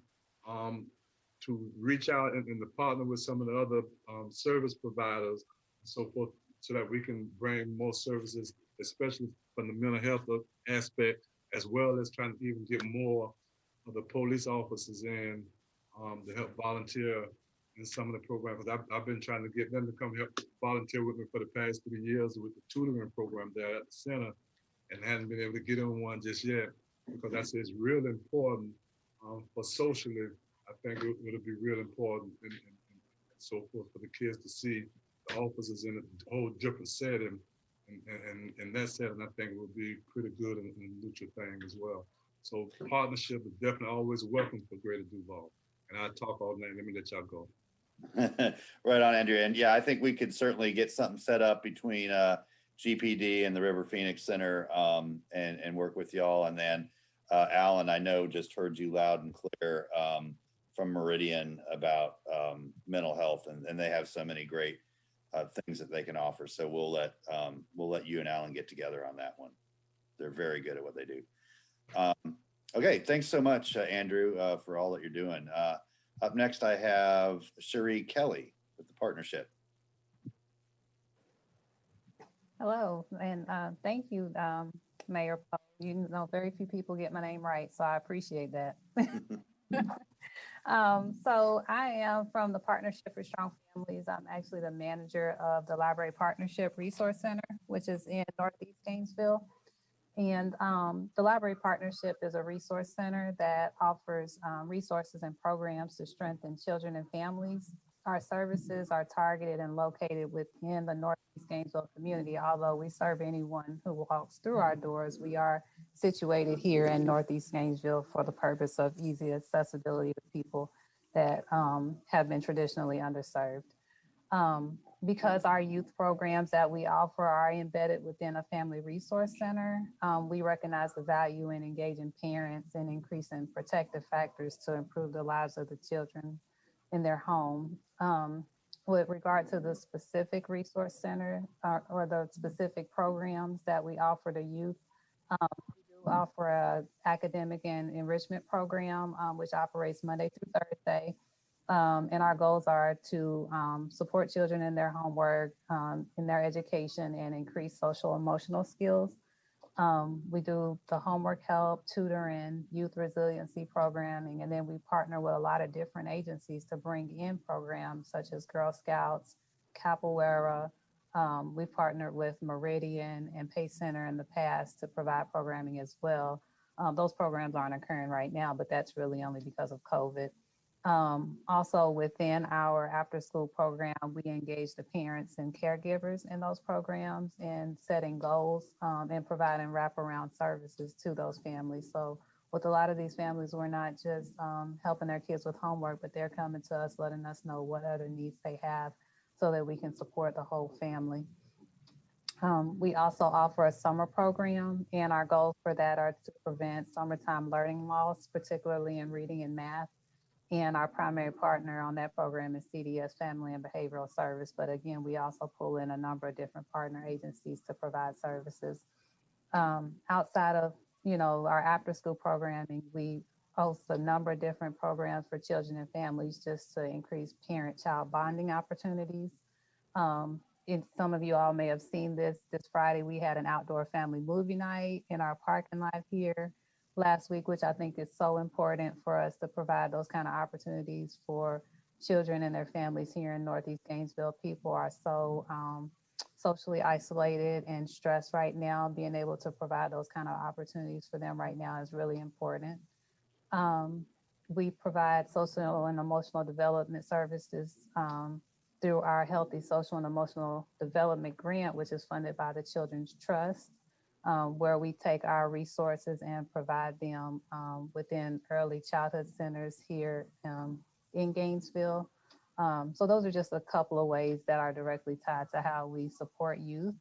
reach out and to partner with some of the other service providers and so forth, so that we can bring more services, especially from the mental health aspect, as well as trying to even get more of the police officers in to help volunteer in some of the programs. I've been trying to get them to come help volunteer with me for the past 3 years with the tutoring program there at the center, and hadn't been able to get on one just yet, because I say it's really important for socially. I think it'll be real important and so forth for the kids to see the officers in a whole different setting. And that setting, I think, will be pretty good in the neutral thing as well. So partnership is definitely always welcome for Greater Duval. And I talk all night. Let me let y'all go. Right on, Andrew. And yeah, I think we could certainly get something set up between GPD and the River Phoenix Center and work with y'all. And then Alan, I know, just heard you loud and clear from Meridian about mental health, and they have so many great things that they can offer. So we'll let you and Alan get together on that one. They're very good at what they do. Okay, thanks so much, Andrew, for all that you're doing. Up next, I have Cherie Kelly with the partnership. Hello, and thank you, Mayor Poe. You know, very few people get my name right, so I appreciate that. So I am from the Partnership for Strong Families. I'm actually the manager of the Library Partnership Resource Center, which is in Northeast Gainesville. And the Library Partnership is a resource center that offers resources and programs to strengthen children and families. Our services are targeted and located within the Northeast Gainesville community. Although we serve anyone who walks through our doors, we are situated here in Northeast Gainesville for the purpose of easy accessibility to people that have been traditionally underserved. Because our youth programs that we offer are embedded within a family resource center, we recognize the value in engaging parents and increasing protective factors to improve the lives of the children in their home. With regard to the specific resource center or the specific programs that we offer to youth, we do offer an academic and enrichment program, which operates Monday through Thursday. And our goals are to support children in their homework, in their education, and increase social emotional skills. We do the homework help, tutoring, youth resiliency programming, and then we partner with a lot of different agencies to bring in programs such as Girl Scouts, Capoeira. We've partnered with Meridian and Pace Center in the past to provide programming as well. Those programs aren't occurring right now, but that's really only because of COVID. Also within our after school program, we engage the parents and caregivers in those programs in setting goals and providing wraparound services to those families. So with a lot of these families, we're not just helping their kids with homework, but they're coming to us, letting us know what other needs they have so that we can support the whole family. We also offer a summer program, and our goals for that are to prevent summertime learning loss, particularly in reading and math. And our primary partner on that program is CDS Family and Behavioral Service. But again, we also pull in a number of different partner agencies to provide services. Outside of, our after school programming, we host a number of different programs for children and families just to increase parent-child bonding opportunities. Some of you all may have seen this Friday, we had an outdoor family movie night in our parking lot here last week, which I think is so important for us to provide those kind of opportunities for children and their families here in Northeast Gainesville. People are so socially isolated and stressed right now. Being able to provide those kind of opportunities for them right now is really important. We provide social and emotional development services through our Healthy Social and Emotional Development Grant, which is funded by the Children's Trust. Where we take our resources and provide them within early childhood centers here in Gainesville. So those are just a couple of ways that are directly tied to how we support youth.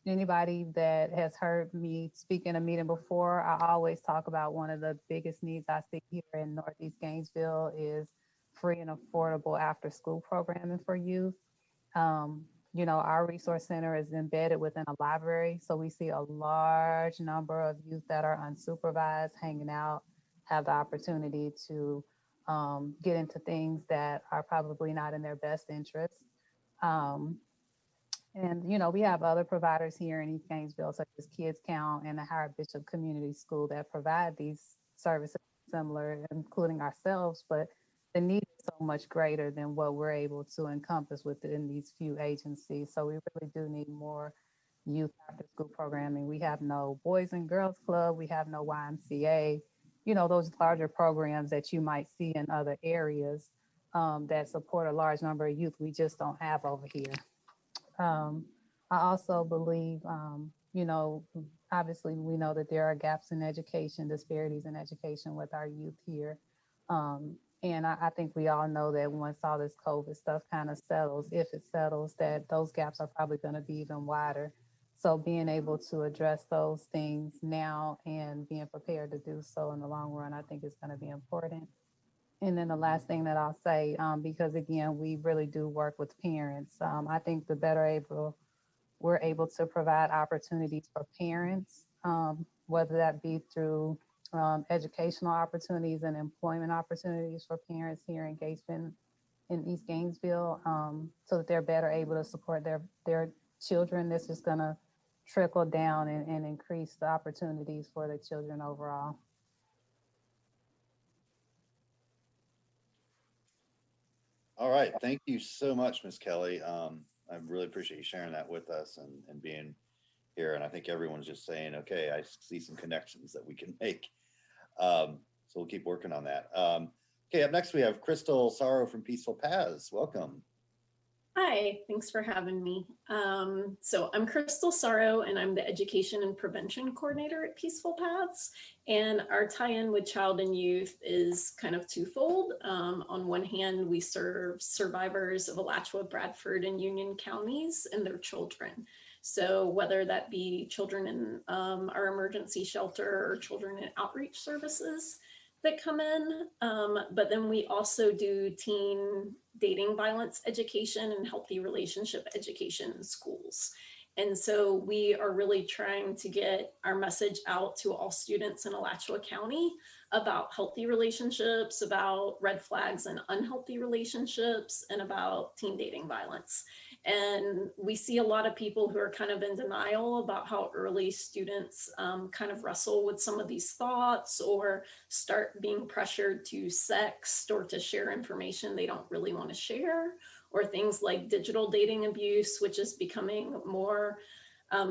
Anybody that has heard me speak in a meeting before, I always talk about one of the biggest needs I see here in Northeast Gainesville is free and affordable after school programming for youth. You know, our resource center is embedded within a library. So we see a large number of youth that are unsupervised, hanging out, have the opportunity to get into things that are probably not in their best interest. Um, and, you know, we have other providers here in East Gainesville, such as Kids Count and the Howard Bishop Community School that provide these services similar, including ourselves, but the need is so much greater than what we're able to encompass within these few agencies. So we really do need more youth after school programming. We have no Boys and Girls Club, we have no YMCA, you know, those larger programs that you might see in other areas that support a large number of youth, we just don't have over here. I also believe, you know, obviously we know that there are gaps in education, disparities in education with our youth here. And I think we all know that once all this COVID stuff kind of settles, if it settles, that those gaps are probably going to be even wider. So being able to address those things now and being prepared to do so in the long run, I think is going to be important. And then the last thing that I'll say, because again, we really do work with parents. I think the better we're able to provide opportunities for parents, whether that be through educational opportunities and employment opportunities for parents here engaged in East Gainesville, so that they're better able to support their children. This is going to trickle down and increase the opportunities for the children overall. All right. Thank you so much, Ms. Kelly. I really appreciate you sharing that with us and being here. And I think everyone's just saying, okay, I see some connections that we can make. So we'll keep working on that. Okay, up next we have Crystal Sorrow from Peaceful Paths. Welcome. Hi, thanks for having me. So I'm Crystal Sorrow, and I'm the Education and Prevention Coordinator at Peaceful Paths. And our tie-in with child and youth is kind of twofold. On one hand, we serve survivors of Alachua, Bradford, and Union counties and their children. So whether that be children in our emergency shelter or children in outreach services that come in, but then we also do teen dating violence education and healthy relationship education in schools. And so we are really trying to get our message out to all students in Alachua County about healthy relationships, about red flags and unhealthy relationships, and about teen dating violence. And we see a lot of people who are kind of in denial about how early students kind of wrestle with some of these thoughts or start being pressured to sext or to share information they don't really want to share, or things like digital dating abuse, which is becoming more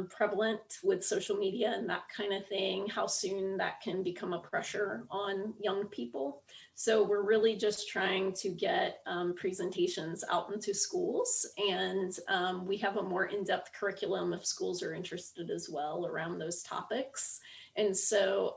prevalent with social media and that kind of thing, how soon that can become a pressure on young people. So we're really just trying to get presentations out into schools, and we have a more in-depth curriculum if schools are interested as well around those topics. And so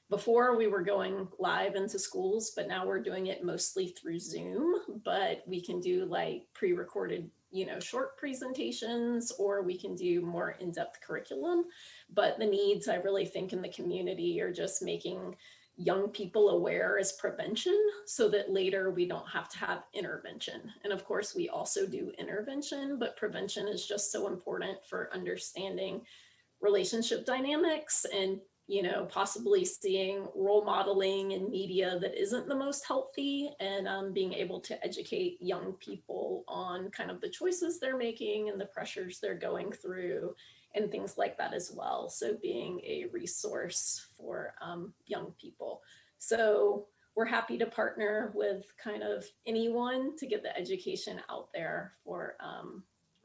before we were going live into schools, but now we're doing it mostly through Zoom, but we can do like pre-recorded, you know, short presentations, or we can do more in-depth curriculum. But the needs, I really think, in the community are just making young people aware as prevention so that later we don't have to have intervention. And of course, we also do intervention, but prevention is just so important for understanding relationship dynamics and, you know, possibly seeing role modeling in media that isn't the most healthy, and being able to educate young people on kind of the choices they're making and the pressures they're going through and things like that as well. So being a resource for young people. So we're happy to partner with kind of anyone to get the education out there for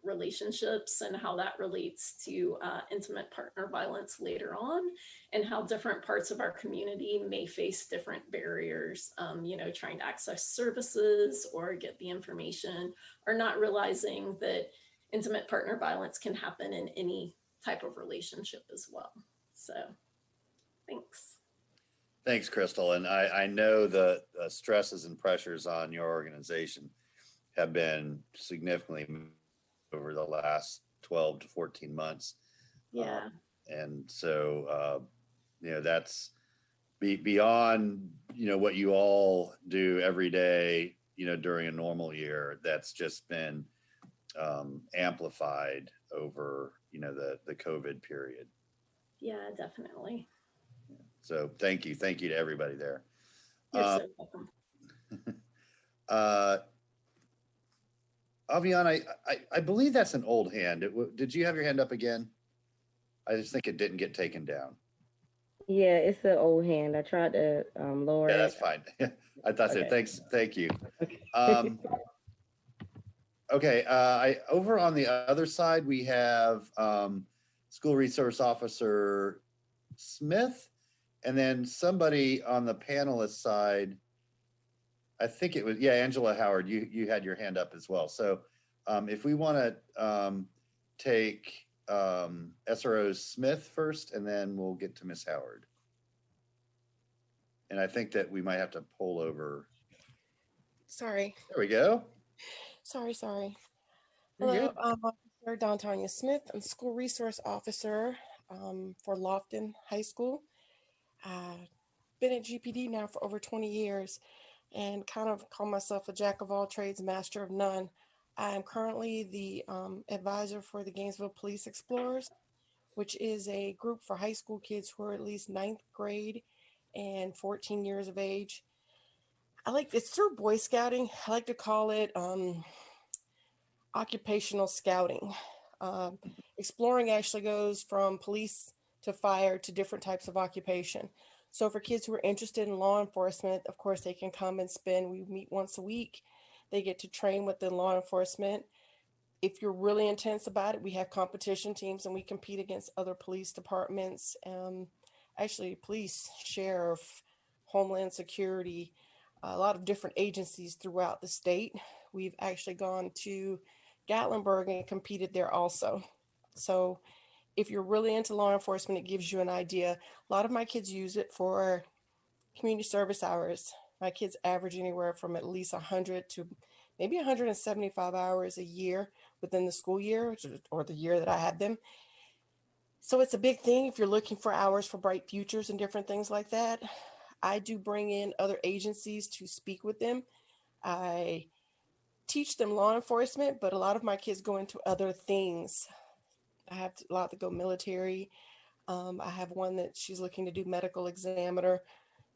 relationships and how that relates to intimate partner violence later on, and how different parts of our community may face different barriers, you know, trying to access services or get the information, or not realizing that intimate partner violence can happen in any type of relationship as well. So thanks. Thanks, Crystal. And I know the stresses and pressures on your organization have been significantly over the last 12 to 14 months. Yeah. And so, you know, that's beyond, you know, what you all do every day, you know, during a normal year. That's just been amplified over, the COVID period. Yeah, definitely. So thank you to everybody there. You're so welcome. Avian, I believe that's an old hand. Did you have your hand up again? I just think it didn't get taken down. Yeah, it's an old hand. I tried to lower it. Yeah, that's fine. I thought so. Okay. Thanks. Thank you. Okay. Okay. Over on the other side, we have School Resource Officer Smith, and then somebody on the panelist side. I think it was, Angela Howard. You had your hand up as well. So if we want to take SRO Smith first, and then we'll get to Miss Howard. And I think that we might have to pull over. Sorry. There we go. Sorry. You're Hello, good. I'm Officer Dontonya Smith. I'm School Resource Officer for Lofton High School. Been at GPD now for over 20 years and kind of call myself a jack of all trades, master of none. I am currently the advisor for the Gainesville Police Explorers, which is a group for high school kids who are at least 9th grade and 14 years of age. It's through Boy Scouting. I like to call it occupational scouting. Exploring actually goes from police to fire to different types of occupation. So for kids who are interested in law enforcement, of course, they can come and spend. We meet once a week. They get to train within law enforcement. If you're really intense about it, we have competition teams and we compete against other police departments, actually police, sheriff, Homeland Security, a lot of different agencies throughout the state. We've actually gone to Gatlinburg and competed there also. So if you're really into law enforcement, it gives you an idea. A lot of my kids use it for community service hours. My kids average anywhere from at least 100 to maybe 175 hours a year within the school year or the year that I had them. So it's a big thing if you're looking for hours for bright futures and different things like that. I do bring in other agencies to speak with them. I teach them law enforcement, but a lot of my kids go into other things. I have a lot that go military. I have one that she's looking to do medical examiner,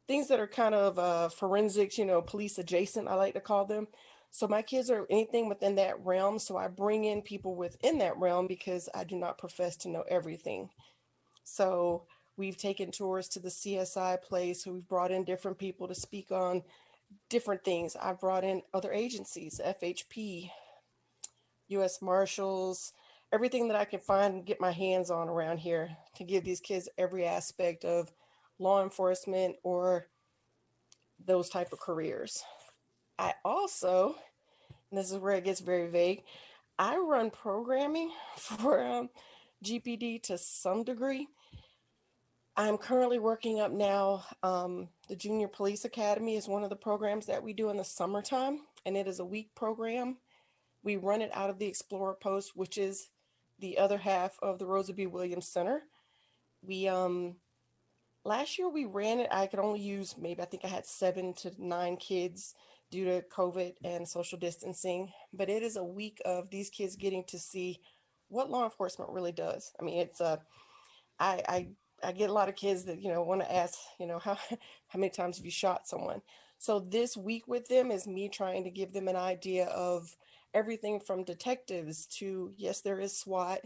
things that are kind of forensics, police adjacent, I like to call them. So my kids are anything within that realm. So I bring in people within that realm because I do not profess to know everything. So we've taken tours to the CSI place. We've brought in different people to speak on different things. I've brought in other agencies, FHP, U.S. Marshals, everything that I can find and get my hands on around here to give these kids every aspect of law enforcement or those type of careers. I also, and this is where it gets very vague, I run programming for GPD to some degree. I'm currently working up now. The Junior Police Academy is one of the programs that we do in the summertime, and it is a week program. We run it out of the Explorer Post, which is the other half of the Rosa B. Williams Center. We last year we ran it. I could only use I think I had 7 to 9 kids due to COVID and social distancing. But it is a week of these kids getting to see what law enforcement really does. I mean, it's I get a lot of kids that, want to ask, how many times have you shot someone? So this week with them is me trying to give them an idea of everything from detectives to, yes, there is SWAT.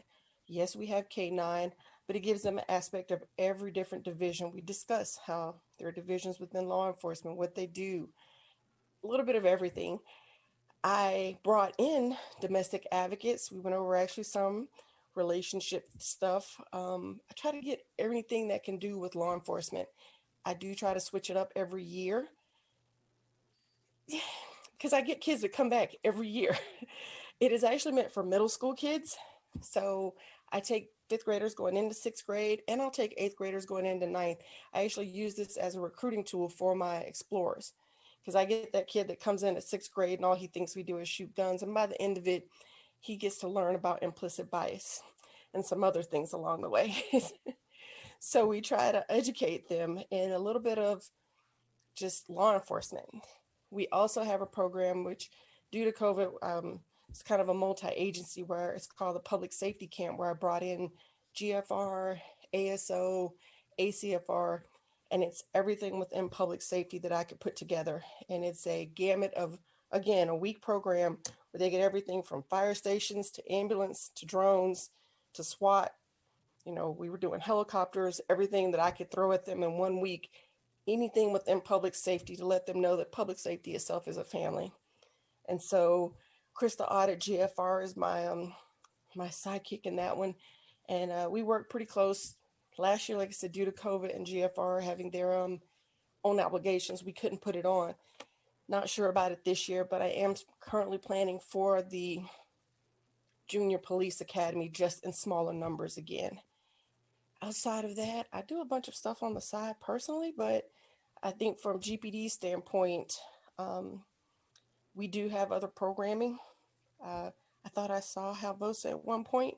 Yes, we have K9, but it gives them an aspect of every different division. We discuss how there are divisions within law enforcement, what they do, a little bit of everything. I brought in domestic advocates. We went over actually some relationship stuff. I try to get everything that can do with law enforcement. I do try to switch it up every year because I get kids that come back every year. It is actually meant for middle school kids. So I take 5th graders going into 6th grade, and I'll take 8th graders going into 9th. I actually use this as a recruiting tool for my explorers because I get that kid that comes in at 6th grade and all he thinks we do is shoot guns. And by the end of it, he gets to learn about implicit bias and some other things along the way. So we try to educate them in a little bit of just law enforcement. We also have a program which, due to COVID, It's kind of a multi-agency where it's called the Public Safety Camp, where I brought in GFR, ASO, ACFR, and it's everything within public safety that I could put together. And it's a gamut of, again, a week program where they get everything from fire stations to ambulance to drones to SWAT. You know, we were doing helicopters, everything that I could throw at them in 1 week, anything within public safety to let them know that public safety itself is a family. And so Krista Ott at GFR is my my sidekick in that one. And we worked pretty close. Last year, like I said, due to COVID and GFR having their own obligations, we couldn't put it on. Not sure about it this year, but I am currently planning for the Junior Police Academy, just in smaller numbers again. Outside of that, I do a bunch of stuff on the side personally, but I think from GPD standpoint, we do have other programming. I thought I saw Halvosa at one point,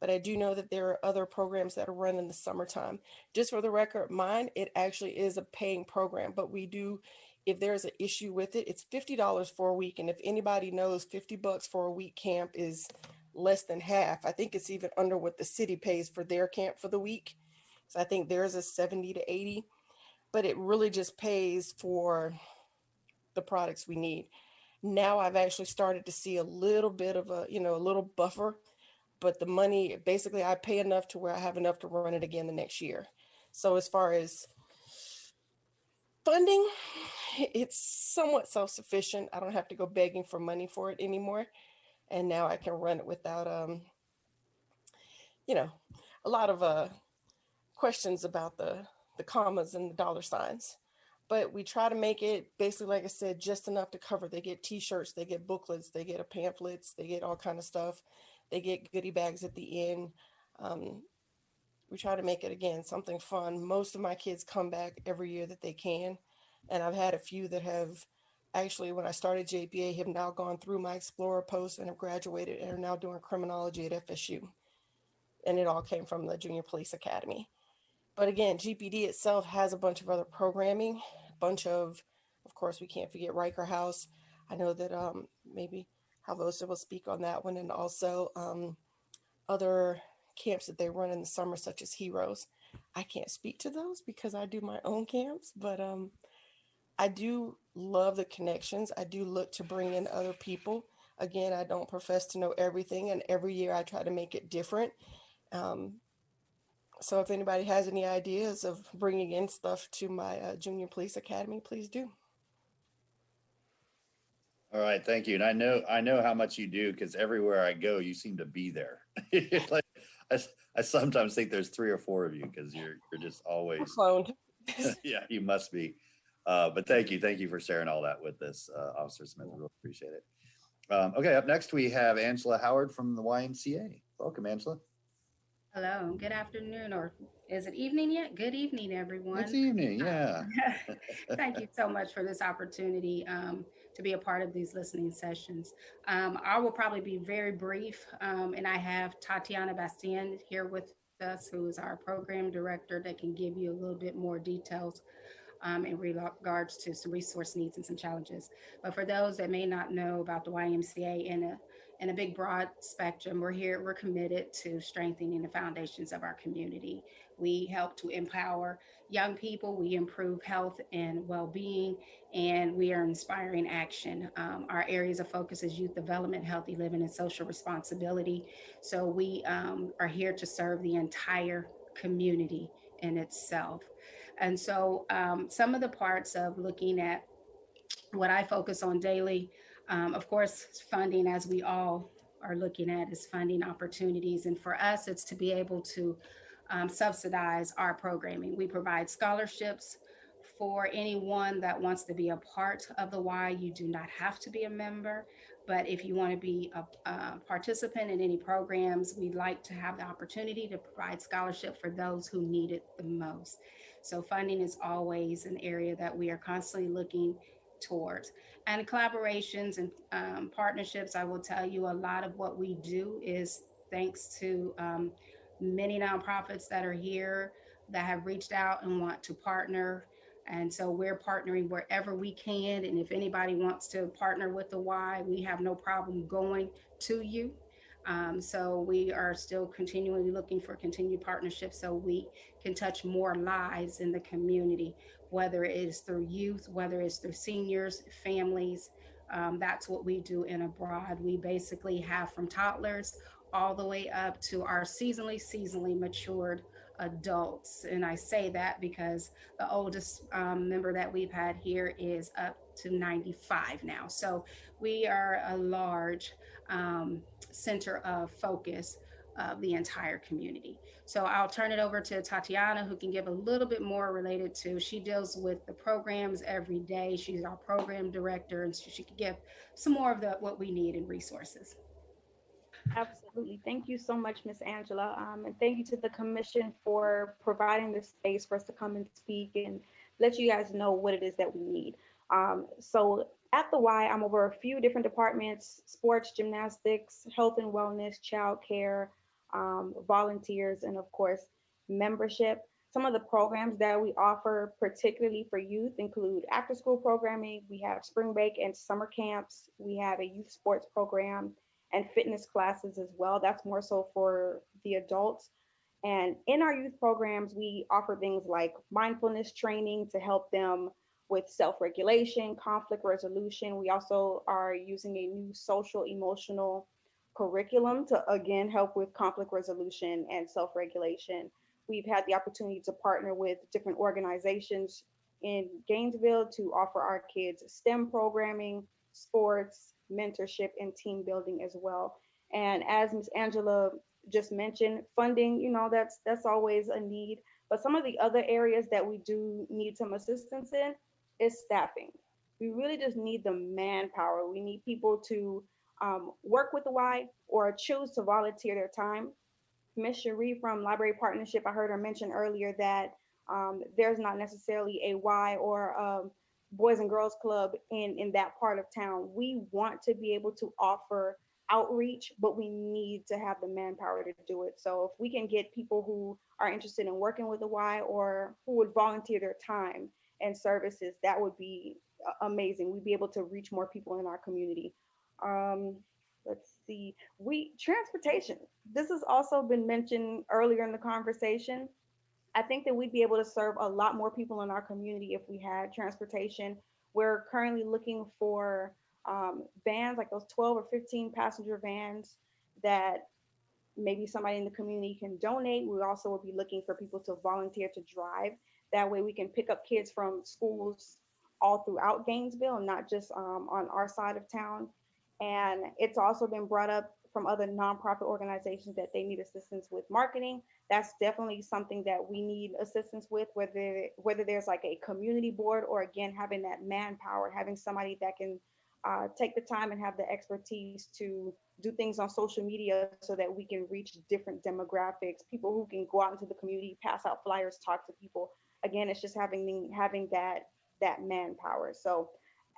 but I do know that there are other programs that are run in the summertime. Just for the record, mine, it actually is a paying program, but we do, if there's an issue with it, it's $50 for a week. And if anybody knows, $50 for a week camp is less than half. I think it's even under what the city pays for their camp for the week. So I think theirs is 70 to 80, but it really just pays for the products we need. Now I've actually started to see a little bit of a little buffer, but the money, basically I pay enough to where I have enough to run it again the next year. So as far as funding, it's somewhat self-sufficient. I don't have to go begging for money for it anymore. And now I can run it without, a lot of questions about the commas and the dollar signs. But we try to make it basically, like I said, just enough to cover. They get t-shirts, they get booklets, they get pamphlets, they get all kind of stuff. They get goodie bags at the end. We try to make it, again, something fun. Most of my kids come back every year that they can. And I've had a few that have actually, when I started JPA, have now gone through my Explorer post and have graduated and are now doing criminology at FSU. And it all came from the Junior Police Academy. But again, GPD itself has a bunch of other programming, a bunch of course, we can't forget Riker House. I know that maybe Halvosa will speak on that one, and also other camps that they run in the summer, such as Heroes. I can't speak to those because I do my own camps, but I do love the connections. I do look to bring in other people. Again, I don't profess to know everything, and every year I try to make it different. So if anybody has any ideas of bringing in stuff to my Junior Police Academy, please do. All right, thank you. And I know how much you do, because everywhere I go, you seem to be there. Like, I sometimes think there's 3 or 4 of you, because you're just always cloned. Yeah, you must be. But thank you for sharing all that with us, Officer Smith. I really appreciate it. Okay, up next we have Angela Howard from the YMCA. Welcome, Angela. Hello, good afternoon, or is it evening yet? Good evening, everyone. It's evening, yeah. Thank you so much for this opportunity to be a part of these listening sessions. I will probably be very brief, and I have Tatiana Bastien here with us, who is our program director, that can give you a little bit more details in regards to some resource needs and some challenges. But for those that may not know about the YMCA in a big broad spectrum, we're committed to strengthening the foundations of our community. We help to empower young people, we improve health and well-being, and we are inspiring action. Our areas of focus is youth development, healthy living, and social responsibility. So we are here to serve the entire community in itself. And so some of the parts of looking at what I focus on daily, of course, funding, as we all are looking at, is funding opportunities. And for us, it's to be able to subsidize our programming. We provide scholarships for anyone that wants to be a part of the Y. You do not have to be a member, but if you want to be a participant in any programs, we'd like to have the opportunity to provide scholarship for those who need it the most. So funding is always an area that we are constantly looking towards. And collaborations and partnerships, I will tell you, a lot of what we do is thanks to many nonprofits that are here that have reached out and want to partner And so we're partnering wherever we can. And if anybody wants to partner with the Y, we have no problem going to you. So we are still continually looking for continued partnerships so we can touch more lives in the community, whether it is through youth, whether it's through seniors, families. That's what we do in Abroad. We basically have from toddlers all the way up to our seasonally matured adults. And I say that because the oldest member that we've had here is up to 95 now. So we are a large center of focus of the entire community. So I'll turn it over to Tatiana, who can give a little bit more related to, she deals with the programs every day. She's our program director, and so she could give some more of what we need in resources. Absolutely. Thank you so much, Ms. Angela. And thank you to the commission for providing this space for us to come and speak and let you guys know what it is that we need. So at the Y, I'm over a few different departments: sports, gymnastics, health and wellness, child care, volunteers, and of course, membership. Some of the programs that we offer, particularly for youth, include after school programming. We have spring break and summer camps. We have a youth sports program and fitness classes as well. That's more so for the adults. And in our youth programs, we offer things like mindfulness training to help them with self-regulation, conflict resolution. We also are using a new social emotional curriculum to again help with conflict resolution and self-regulation. We've had the opportunity to partner with different organizations in Gainesville to offer our kids STEM programming, sports, mentorship, and team building as well. And as Ms. Angela just mentioned, funding, that's always a need. But some of the other areas that we do need some assistance in is staffing. We really just need the manpower. We need people to work with the Y or choose to volunteer their time. Ms. Cherie from Library Partnership, I heard her mention earlier that there's not necessarily a Y or Boys and Girls Club in that part of town. We want to be able to offer outreach, but we need to have the manpower to do it. So if we can get people who are interested in working with the Y or who would volunteer their time and services, that would be amazing. We'd be able to reach more people in our community. Let's see, transportation. This has also been mentioned earlier in the conversation. I think that we'd be able to serve a lot more people in our community if we had transportation. We're currently looking for vans, like those 12 or 15 passenger vans that maybe somebody in the community can donate. We also will be looking for people to volunteer to drive. That way we can pick up kids from schools all throughout Gainesville and not just on our side of town. And it's also been brought up from other nonprofit organizations that they need assistance with marketing. That's definitely something that we need assistance with, whether there's like a community board or again, having that manpower, having somebody that can take the time and have the expertise to do things on social media so that we can reach different demographics, people who can go out into the community, pass out flyers, talk to people. Again, it's just having that manpower. So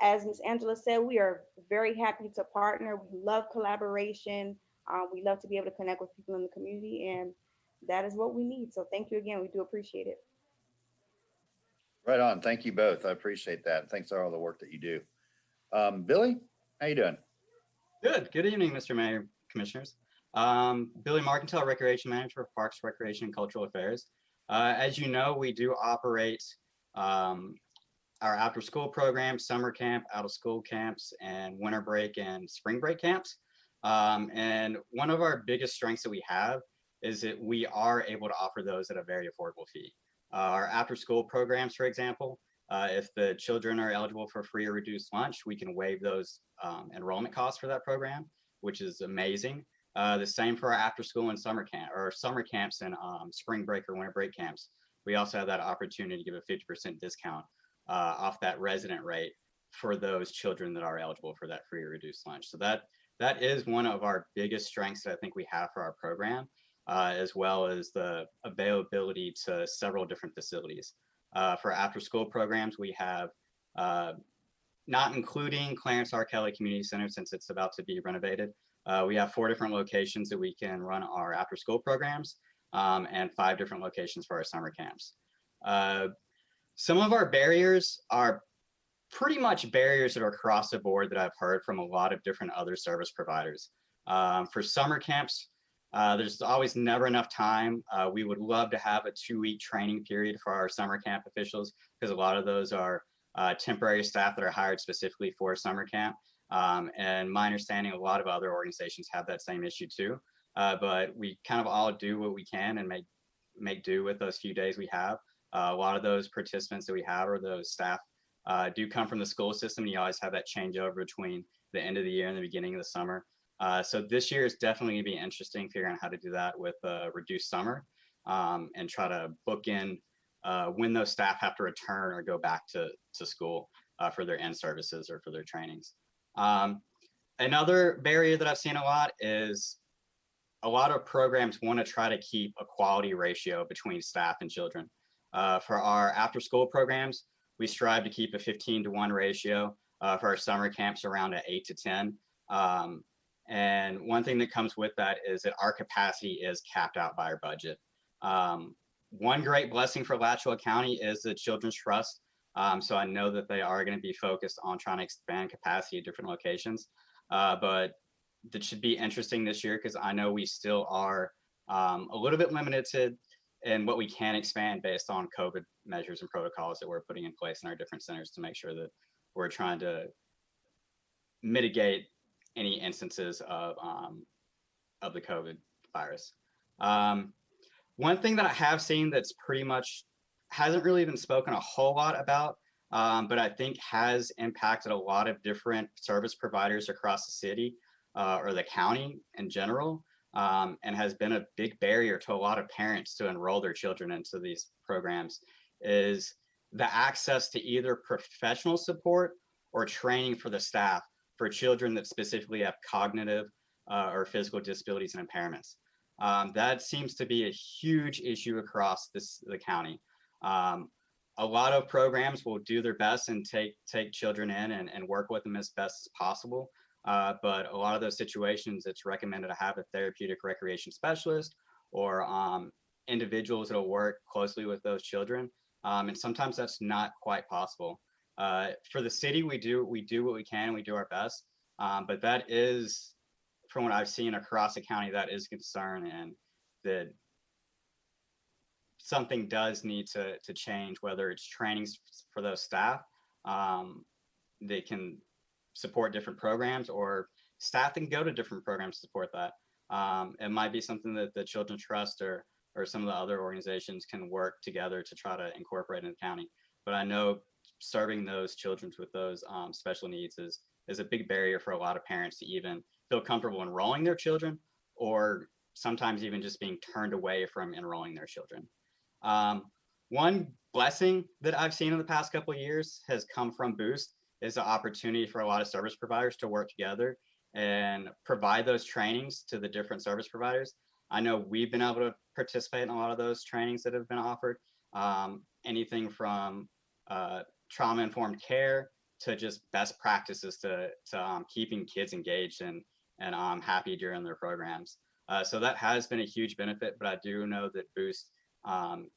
as Ms. Angela said, we are very happy to partner. We love collaboration. We love to be able to connect with people in the community, and that is what we need. So thank you again. We do appreciate it. Right on. Thank you both. I appreciate that. Thanks for all the work that you do. Billy, how you doing? Good evening, Mr. Mayor, Commissioners. Billy Marcantel, Recreation Manager for Parks, Recreation, and Cultural Affairs. As you know, we do operate our after school programs, summer camp, out of school camps, and winter break and spring break camps. And one of our biggest strengths that we have is that we are able to offer those at a very affordable fee. Our after school programs, for example, if the children are eligible for free or reduced lunch, we can waive those enrollment costs for that program, which is amazing. The same for our after school and summer camp or summer camps and spring break or winter break camps. We also have that opportunity to give a 50% discount off that resident rate for those children that are eligible for that free or reduced lunch. So that is one of our biggest strengths that I think we have for our program, as well as the availability to several different facilities. For after school programs, we have, not including Clarence R. Kelly Community Center since it's about to be renovated, we have 4 different locations that we can run our after school programs and 5 different locations for our summer camps. some of our barriers are pretty much barriers that are across the board that I've heard from a lot of different other service providers. For summer camps, there's always never enough time. We would love to have a 2-week training period for our summer camp officials, because a lot of those are temporary staff that are hired specifically for summer camp. And my understanding, a lot of other organizations have that same issue too. But we kind of all do what we can and make do with those few days we have. A lot of those participants that we have, or those staff, do come from the school system, and you always have that changeover between the end of the year and the beginning of the summer. So this year is definitely going to be interesting figuring out how to do that with reduced summer, and try to book in when those staff have to return or go back to school for their end services or for their trainings. Another barrier that I've seen a lot is a lot of programs want to try to keep a quality ratio between staff and children. For our after school programs, we strive to keep a 15-to-1 ratio. For our summer camps, around an 8-to-10. And one thing that comes with that is that our capacity is capped out by our budget. One great blessing for Alachua County is the Children's Trust. So I know that they are going to be focused on trying to expand capacity at different locations. But that should be interesting this year, because I know we still are a little bit limited in what we can expand based on COVID measures and protocols that we're putting in place in our different centers to make sure that we're trying to mitigate any instances of the COVID virus. One thing that I have seen that's pretty much hasn't really been spoken a whole lot about, but I think has impacted a lot of different service providers across the city or the county in general, and has been a big barrier to a lot of parents to enroll their children into these programs, is the access to either professional support or training for the staff for children that specifically have cognitive or physical disabilities and impairments. That seems to be a huge issue across the county. A lot of programs will do their best and take children in and work with them as best as possible. But a lot of those situations, it's recommended to have a therapeutic recreation specialist or individuals that will work closely with those children. And sometimes that's not quite possible. For the city, we do what we can, we do our best. But that is, from what I've seen across the county, that is a concern, and that something does need to change, whether it's trainings for those staff that can support different programs, or staff that can go to different programs to support that. It might be something that the Children's Trust or some of the other organizations can work together to try to incorporate in the county. But I know serving those children with those special needs is a big barrier for a lot of parents to even feel comfortable enrolling their children, or sometimes even just being turned away from enrolling their children. One blessing that I've seen in the past couple of years has come from Boost, is the opportunity for a lot of service providers to work together and provide those trainings to the different service providers. I know we've been able to participate in a lot of those trainings that have been offered. Anything from trauma-informed care to just best practices to keeping kids engaged and happy during their programs. So that has been a huge benefit, but I do know that Boost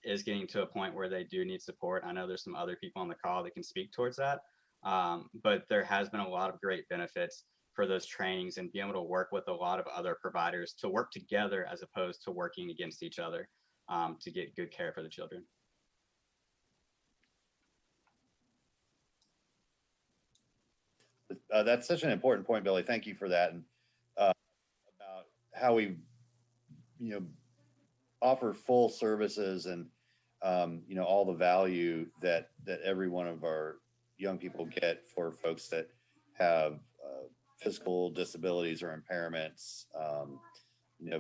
is getting to a point where they do need support. I know there's some other people on the call that can speak towards that, but there has been a lot of great benefits for those trainings and being able to work with a lot of other providers to work together as opposed to working against each other to get good care for the children. That's such an important point, Billy. Thank you for that. And about how we, offer full services and, all the value that every one of our young people get for folks that have physical disabilities or impairments,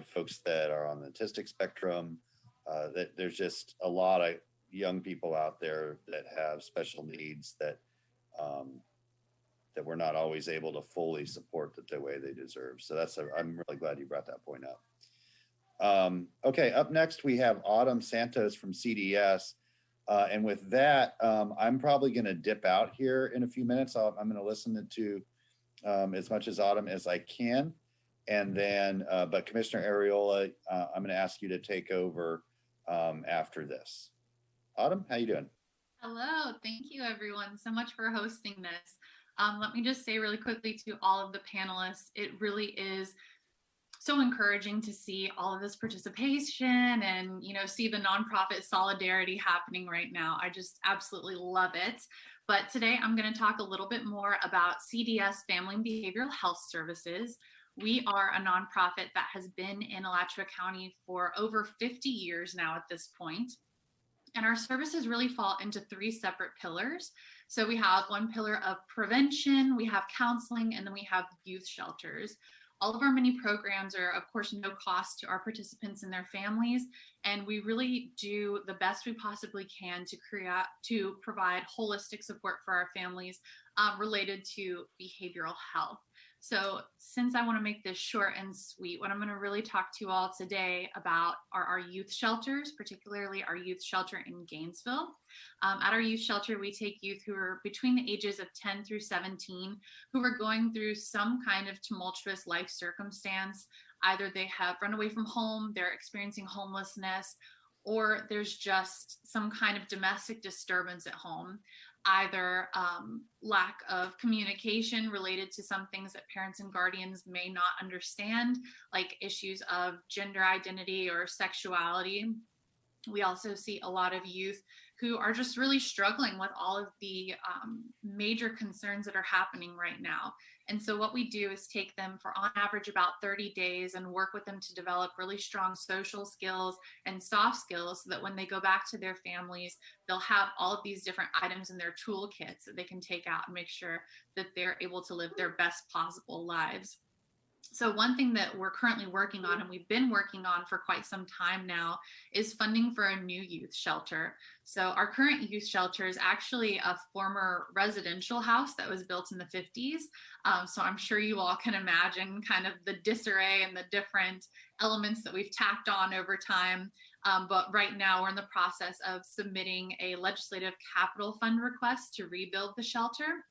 folks that are on the autistic spectrum, that there's just a lot of young people out there that have special needs that we're not always able to fully support the way they deserve. So I'm really glad you brought that point up. Okay, up next we have Autumn Santos from CDS. And with that, I'm probably going to dip out here in a few minutes. I'm going to listen to as much as Autumn as I can. And then, but Commissioner Arreola, I'm going to ask you to take over after this. Autumn, how you doing? Hello, thank you everyone so much for hosting this. Let me just say really quickly to all of the panelists, it really is so encouraging to see all of this participation and see the nonprofit solidarity happening right now. I just absolutely love it. But today I'm going to talk a little bit more about CDS Family and Behavioral Health Services. We are a nonprofit that has been in Alachua County for over 50 years now at this point. And our services really fall into three separate pillars. So we have one pillar of prevention, we have counseling, and then we have youth shelters. All of our many programs are, of course, no cost to our participants and their families. And we really do the best we possibly can to provide holistic support for our families related to behavioral health. So since I want to make this short and sweet, what I'm going to really talk to you all today about are our youth shelters, particularly our youth shelter in Gainesville. At our youth shelter, we take youth who are between the ages of 10 through 17 who are going through some kind of tumultuous life circumstance. Either they have run away from home, they're experiencing homelessness, or there's just some kind of domestic disturbance at home. Either lack of communication related to some things that parents and guardians may not understand, like issues of gender identity or sexuality. We also see a lot of youth who are just really struggling with all of the major concerns that are happening right now. And so what we do is take them for on average about 30 days and work with them to develop really strong social skills and soft skills so that when they go back to their families, they'll have all of these different items in their toolkits that they can take out and make sure that they're able to live their best possible lives. So one thing that we're currently working on, and we've been working on for quite some time now, is funding for a new youth shelter. So our current youth shelter is actually a former residential house that was built in the 50s. So I'm sure you all can imagine kind of the disarray and the different elements that we've tacked on over time. But right now we're in the process of submitting a legislative capital fund request to rebuild the shelter.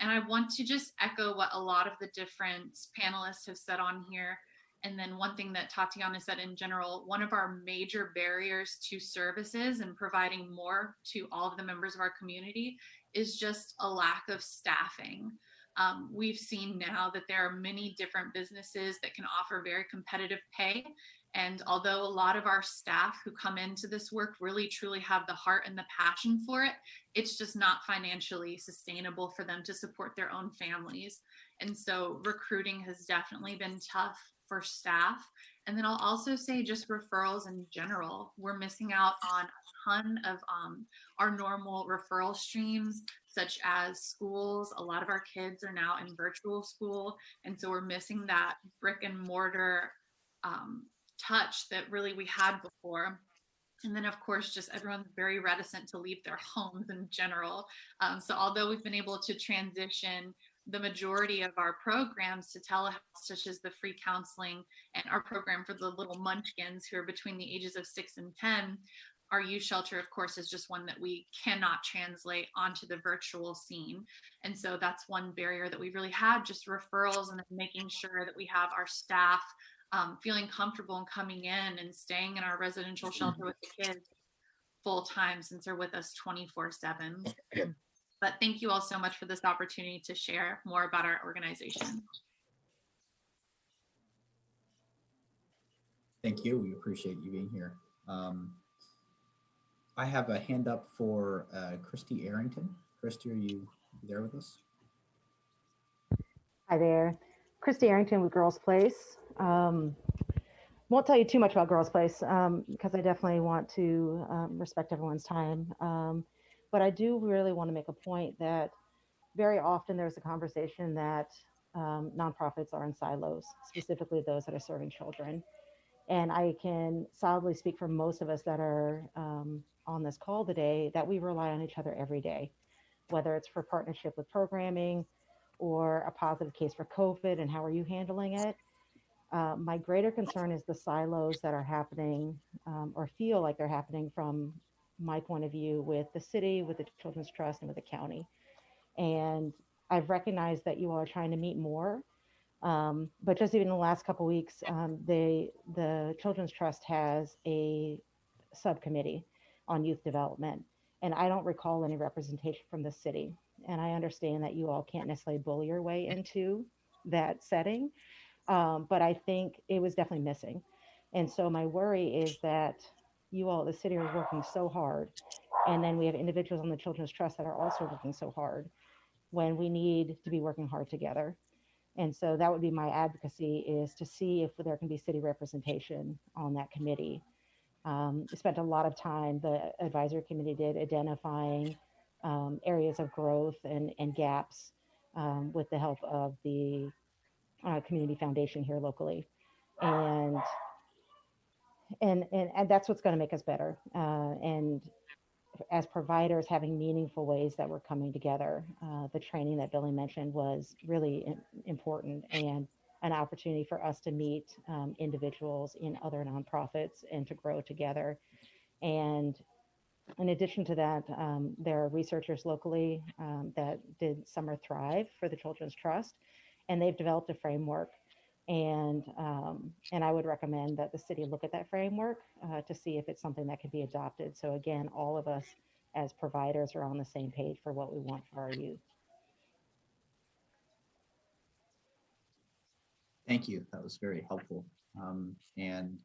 And I want to just echo what a lot of the different panelists have said on here. And then one thing that Tatiana said in general, one of our major barriers to services and providing more to all of the members of our community is just a lack of staffing. We've seen now that there are many different businesses that can offer very competitive pay. And although a lot of our staff who come into this work really truly have the heart and the passion for it, it's just not financially sustainable for them to support their own families. And so recruiting has definitely been tough for staff. And then I'll also say just referrals in general. We're missing out on a ton of our normal referral streams, such as schools. A lot of our kids are now in virtual school. And so we're missing that brick and mortar touch that really we had before. And then, of course, just everyone's very reticent to leave their homes in general. So although we've been able to transition the majority of our programs to telehealth, such as the free counseling and our program for the little munchkins who are between the ages of 6 and 10, our youth shelter, of course, is just one that we cannot translate onto the virtual scene. And so that's one barrier that we really had, just referrals and making sure that we have our staff feeling comfortable in coming in and staying in our residential shelter with the kids full time, since they're with us 24/7. But thank you all so much for this opportunity to share more about our organization. Thank you. We appreciate you being here. I have a hand up for Christy Arrington. Christy, are you there with us? Hi there. Christy Arrington with Girls Place. Won't tell you too much about Girls Place because I definitely want to respect everyone's time. But I do really want to make a point that very often there's a conversation that nonprofits are in silos, specifically those that are serving children. And I can solidly speak for most of us that are on this call today that we rely on each other every day, whether it's for partnership with programming or a positive case for COVID and how are you handling it. My greater concern is the silos that are happening or feel like they're happening from my point of view with the city, with the Children's Trust, and with the county. And I've recognized that you all are trying to meet more. But just even in the last couple of weeks, the Children's Trust has a subcommittee on youth development. And I don't recall any representation from the city. And I understand that you all can't necessarily bully your way into that setting, but I think it was definitely missing. And so my worry is that you all, the city, are working so hard. And then we have individuals on the Children's Trust that are also working so hard when we need to be working hard together. And so that would be my advocacy, is to see if there can be city representation on that committee. Spent a lot of time, the advisory committee did, identifying areas of growth and gaps with the help of the community foundation here locally. And and that's what's going to make us better. And as providers, having meaningful ways that we're coming together. The training that Billy mentioned was really important, and an opportunity for us to meet individuals in other nonprofits and to grow together. And in addition to that, there are researchers locally that did Summer Thrive for the Children's Trust, and they've developed a framework. And I would recommend that the city look at that framework to see if it's something that could be adopted. So again, all of us as providers are on the same page for what we want for our youth. Thank you. That was very helpful. And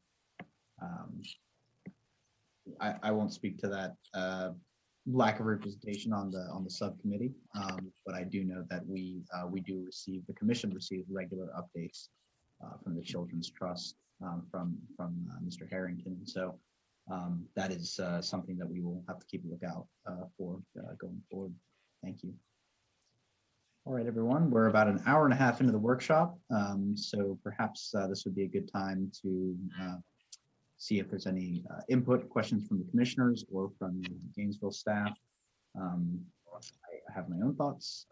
I won't speak to that lack of representation on the subcommittee, but I do know that we do receive, the commission receives regular updates from the Children's Trust from Mr. Harrington. So that is something that we will have to keep a lookout for going forward. Thank you. All right, everyone, we're about an hour and a half into the workshop, so perhaps this would be a good time to see if there's any input, questions from the commissioners or from the Gainesville staff. I have my own thoughts,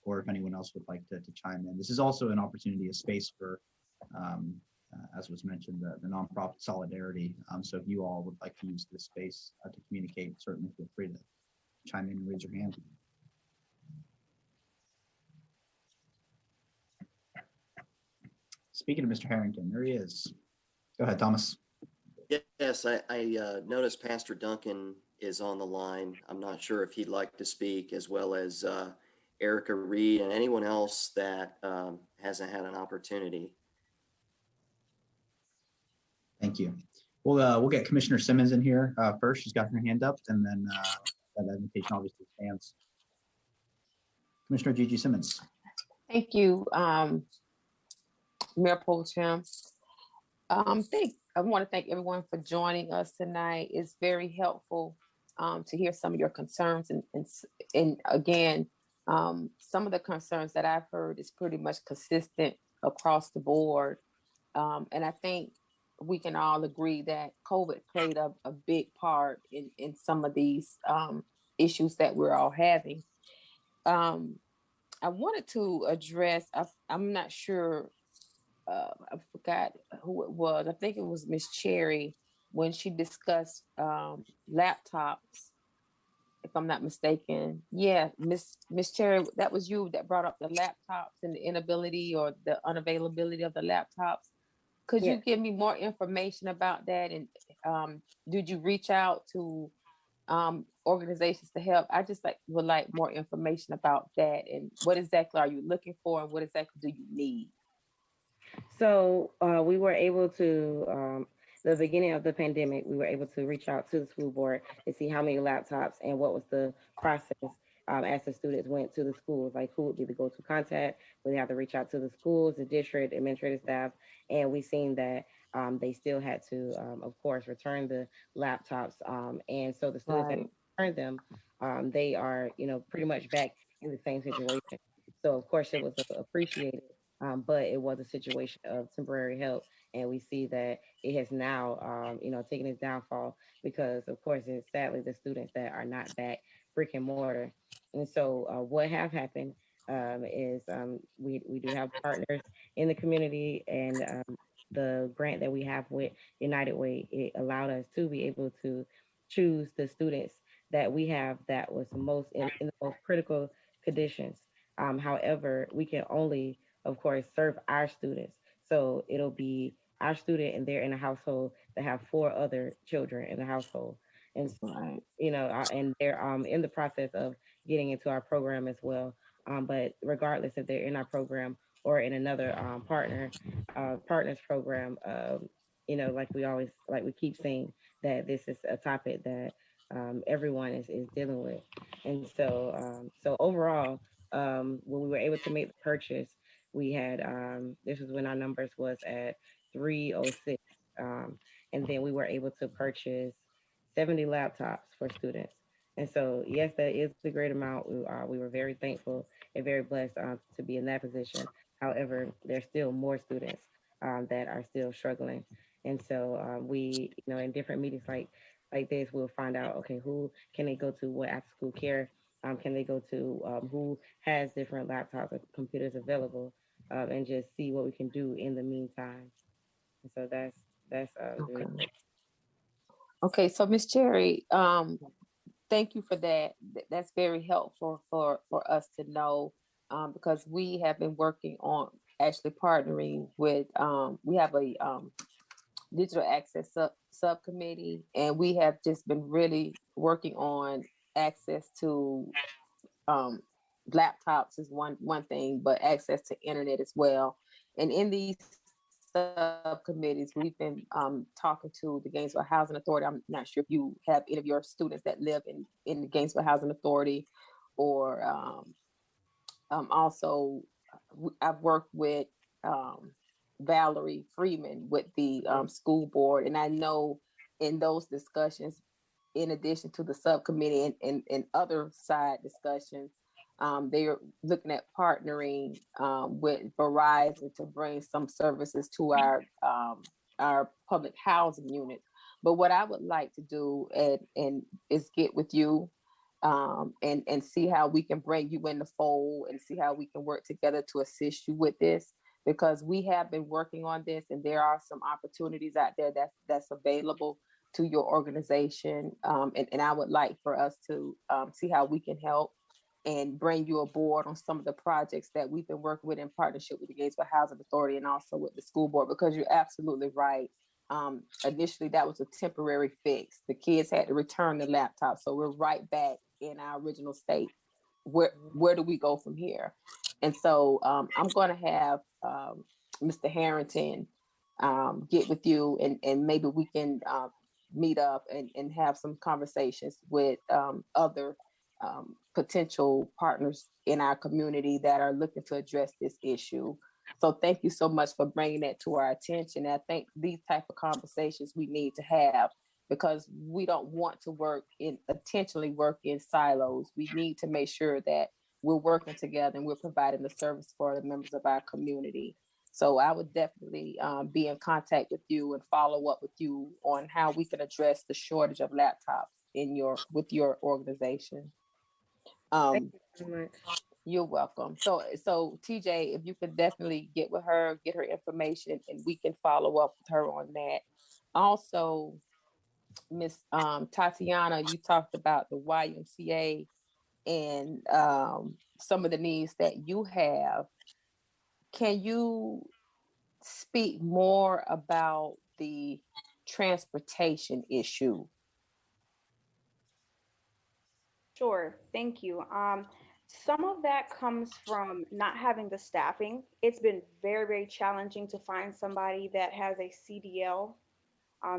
or if anyone else would like to chime in. This is also an opportunity, a space for, as was mentioned, the nonprofit solidarity. So if you all would like to use this space to communicate, certainly feel free to chime in and raise your hand. Speaking of Mr. Harrington, there he is. Go ahead, Thomas. Yes, I noticed Pastor Duncan is on the line. I'm not sure if he'd like to speak, as well as Erica Reed and anyone else that hasn't had an opportunity. Thank you. We'll get Commissioner Simmons in here first. She's got her hand up, and then that invitation obviously stands. Commissioner Gigi Simmons. Thank you, Mayor Pro Tem. I want to thank everyone for joining us tonight. It's very helpful to hear some of your concerns, and again, some of the concerns that I've heard is pretty much consistent across the board. And I think we can all agree that COVID played a big part in some of these issues that we're all having. I wanted to address, I'm not sure, I forgot who it was. I think it was Miss Cherry when she discussed laptops, if I'm not mistaken. Yeah, Miss Cherry, that was you that brought up the laptops and the inability or the unavailability of the laptops. Could you give me more information about that? And did you reach out to organizations to help? I just would like more information about that, and what exactly are you looking for, and what exactly do you need? So we were able to, the beginning of the pandemic, we were able to reach out to the school board to see how many laptops and what was the process as the students went to the schools, like who would be the go-to contact. We have to reach out to the schools, the district, administrative staff, and we've seen that they still had to, of course, return the laptops. And so the students that returned them, they are, pretty much back in the same situation. So of course it was appreciated. But it was a situation of temporary help, and we see that it has now, taken its downfall because, of course, it's sadly the students that are not back brick and mortar. And so, what have happened is we do have partners in the community, and the grant that we have with United Way, it allowed us to be able to choose the students that we have that was most in the most critical conditions. However, we can only, of course, serve our students. So it'll be our student, and they're in a household that have 4 other children in the household. And so, you know, and they're in the process of getting into our program as well. But regardless if they're in our program or in another partners program, you know, like we keep saying that this is a topic that everyone is dealing with. And so overall, when we were able to make the purchase, we had this was when our numbers was at 306, and then we were able to purchase 70 laptops for students. And so, yes, that is a great amount. We were very thankful and very blessed to be in that position. However, there's still more students that are still struggling. And so we, you know, in different meetings like this, we'll find out, okay, who can they go to, what after school care can they go to, who has different laptops or computers available, and just see what we can do in the meantime. And so that's Okay. Okay, so Miss Cherry, thank you for that. That's very helpful for us to know, because we have been working on actually partnering with. We have a digital access subcommittee, and we have just been really working on access to laptops is one thing, but access to internet as well. And in these subcommittees, we've been talking to the Gainesville Housing Authority. I'm not sure if you have any of your students that live in the Gainesville Housing Authority, or also I've worked with Valerie Freeman with the school board. And I know in those discussions, in addition to the subcommittee and other side discussions, they're looking at partnering with Verizon to bring some services to our public housing units. But what I would like to do and is get with you and see how we can bring you in the fold and see how we can work together to assist you with this, because we have been working on this and there are some opportunities out there that's available to your organization. And I would like for us to see how we can help and bring you aboard on some of the projects that we've been working with in partnership with the Gainesville Housing Authority and also with the school board, because you're absolutely right. Initially, that was a temporary fix. The kids had to return the laptop. So we're right back in our original state. Where do we go from here? And so I'm going to have Mr. Harrington get with you, and maybe we can meet up and have some conversations with other potential partners in our community that are looking to address this issue. So thank you so much for bringing that to our attention. I think these type of conversations we need to have, because we don't want to intentionally work in silos. We need to make sure that we're working together and we're providing the service for the members of our community. So I would definitely be in contact with you and follow up with you on how we can address the shortage of laptops with your organization. Thank you so much. You're welcome. So TJ, if you could definitely get with her, get her information, and we can follow up with her on that. Also, Miss Tatiana, you talked about the YMCA and some of the needs that you have. Can you speak more about the transportation issue? Sure, thank you. Some of that comes from not having the staffing. It's been very, very challenging to find somebody that has a CDL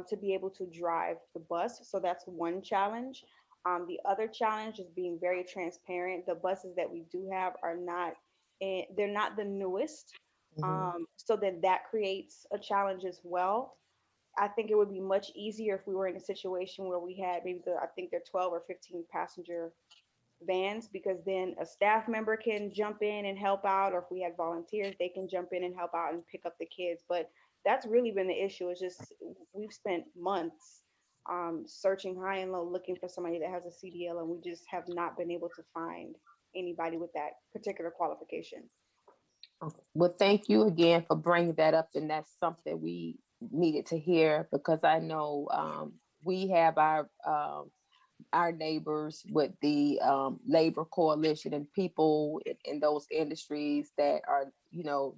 to be able to drive the bus. So that's one challenge. The other challenge is being very transparent. The buses that we do have are not, they're not the newest. So then that creates a challenge as well. I think it would be much easier if we were in a situation where we had maybe I think they're 12 or 15 passenger vans, because then a staff member can jump in and help out, or if we had volunteers, they can jump in and help out and pick up the kids. But that's really been the issue. It's just we've spent months searching high and low looking for somebody that has a CDL, and we just have not been able to find anybody with that particular qualification. Well, thank you again for bringing that up, and that's something we needed to hear, because I know we have our neighbors with the labor coalition and people in those industries that are,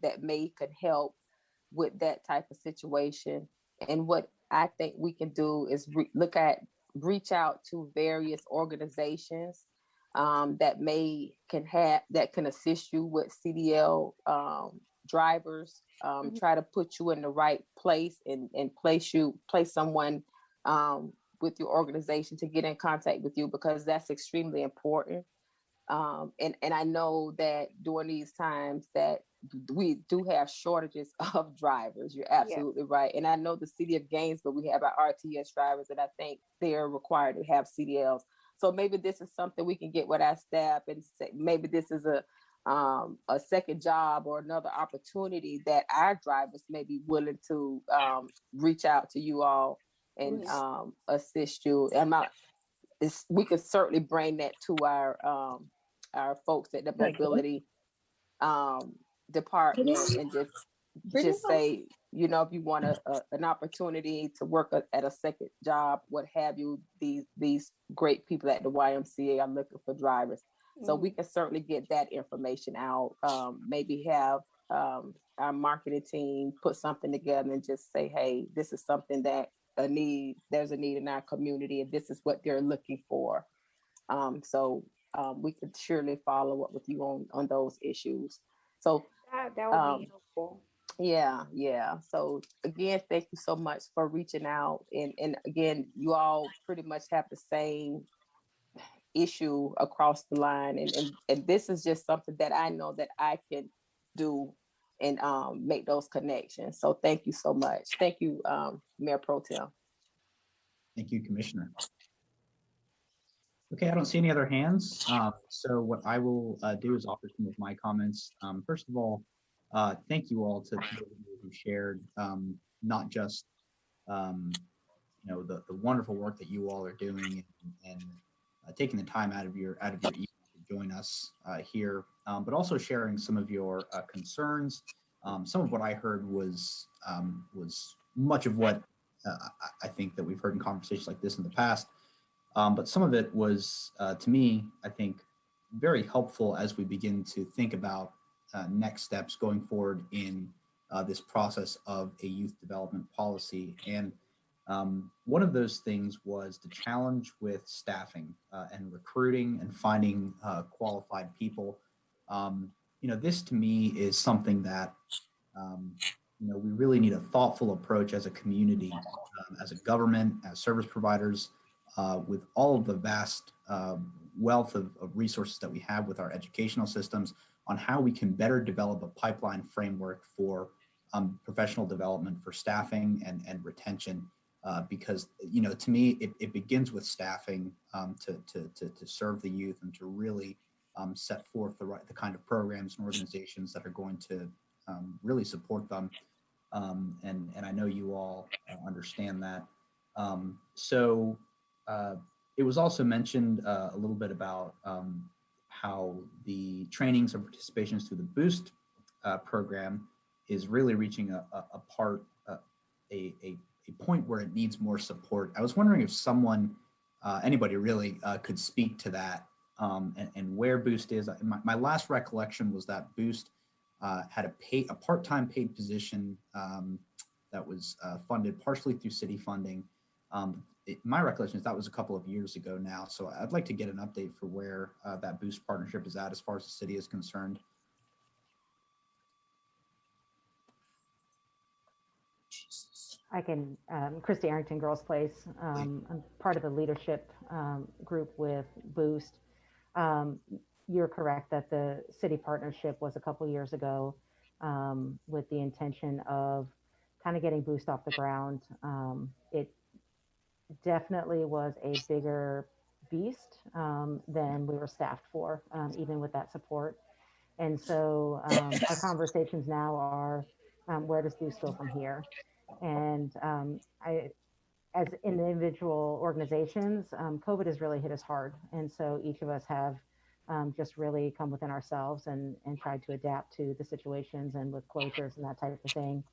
that could help with that type of situation. And what I think we can do is look at reach out to various organizations that can assist you with CDL drivers. Try to put you in the right place and place someone with your organization to get in contact with you, because that's extremely important. And I know that during these times that we do have shortages of drivers. You're absolutely right. And I know the city of Gainesville, we have our RTS drivers, and I think they're required to have CDLs. So maybe this is something we can get with our staff and say, maybe this is a second job or another opportunity that our drivers may be willing to reach out to you all and assist you. We could certainly bring that to our folks at the mobility department and just say, you know, if you want an opportunity to work at a second job, what have you, these great people at the YMCA are looking for drivers. So we can certainly get that information out. Maybe have our marketing team put something together and just say, hey, this is something that there's a need in our community, and this is what they're looking for. So we could surely follow up with you on those issues. So that would be helpful. Yeah. So again, thank you so much for reaching out. And again, you all pretty much have the same issue across the line. And this is just something that I know that I can do and make those connections. So thank you so much. Thank you, Mayor Pro Tem. Thank you, Commissioner. Okay, I don't see any other hands. So what I will do is offer some of my comments. First of all, thank you all to those of you who shared not just you know, the wonderful work that you all are doing and taking the time out of your evening to join us here, but also sharing some of your concerns. Some of what I heard was much of what I think that we've heard in conversations like this in the past. But some of it was, to me, I think, very helpful as we begin to think about next steps going forward in this process of a youth development policy. And one of those things was the challenge with staffing and recruiting and finding qualified people. You know, this to me is something that, you know, we really need a thoughtful approach as a community, as a government, as service providers, with all of the vast wealth of resources that we have with our educational systems, on how we can better develop a pipeline framework for professional development for staffing and retention. Because, you know, to me, it begins with staffing to serve the youth and to really set forth the kind of programs and organizations that are going to really support them. And I know you all understand that. So it was also mentioned a little bit about how the trainings and participations through the BOOST program is really reaching a point where it needs more support. I was wondering if anybody really could speak to that and where BOOST is. My last recollection was that BOOST had a part-time paid position that was funded partially through city funding. My recollection is that was a couple of years ago now. So I'd like to get an update for where that BOOST partnership is at as far as the city is concerned. I can, Christy Arrington, Girls Place. I'm part of the leadership group with BOOST. You're correct that the city partnership was a couple years ago with the intention of kind of getting BOOST off the ground. It definitely was a bigger beast than we were staffed for, even with that support. And so our conversations now are, where does BOOST go from here? And as individual organizations, COVID has really hit us hard. And so each of us have just really come within ourselves and tried to adapt to the situations and with closures and that type of thing.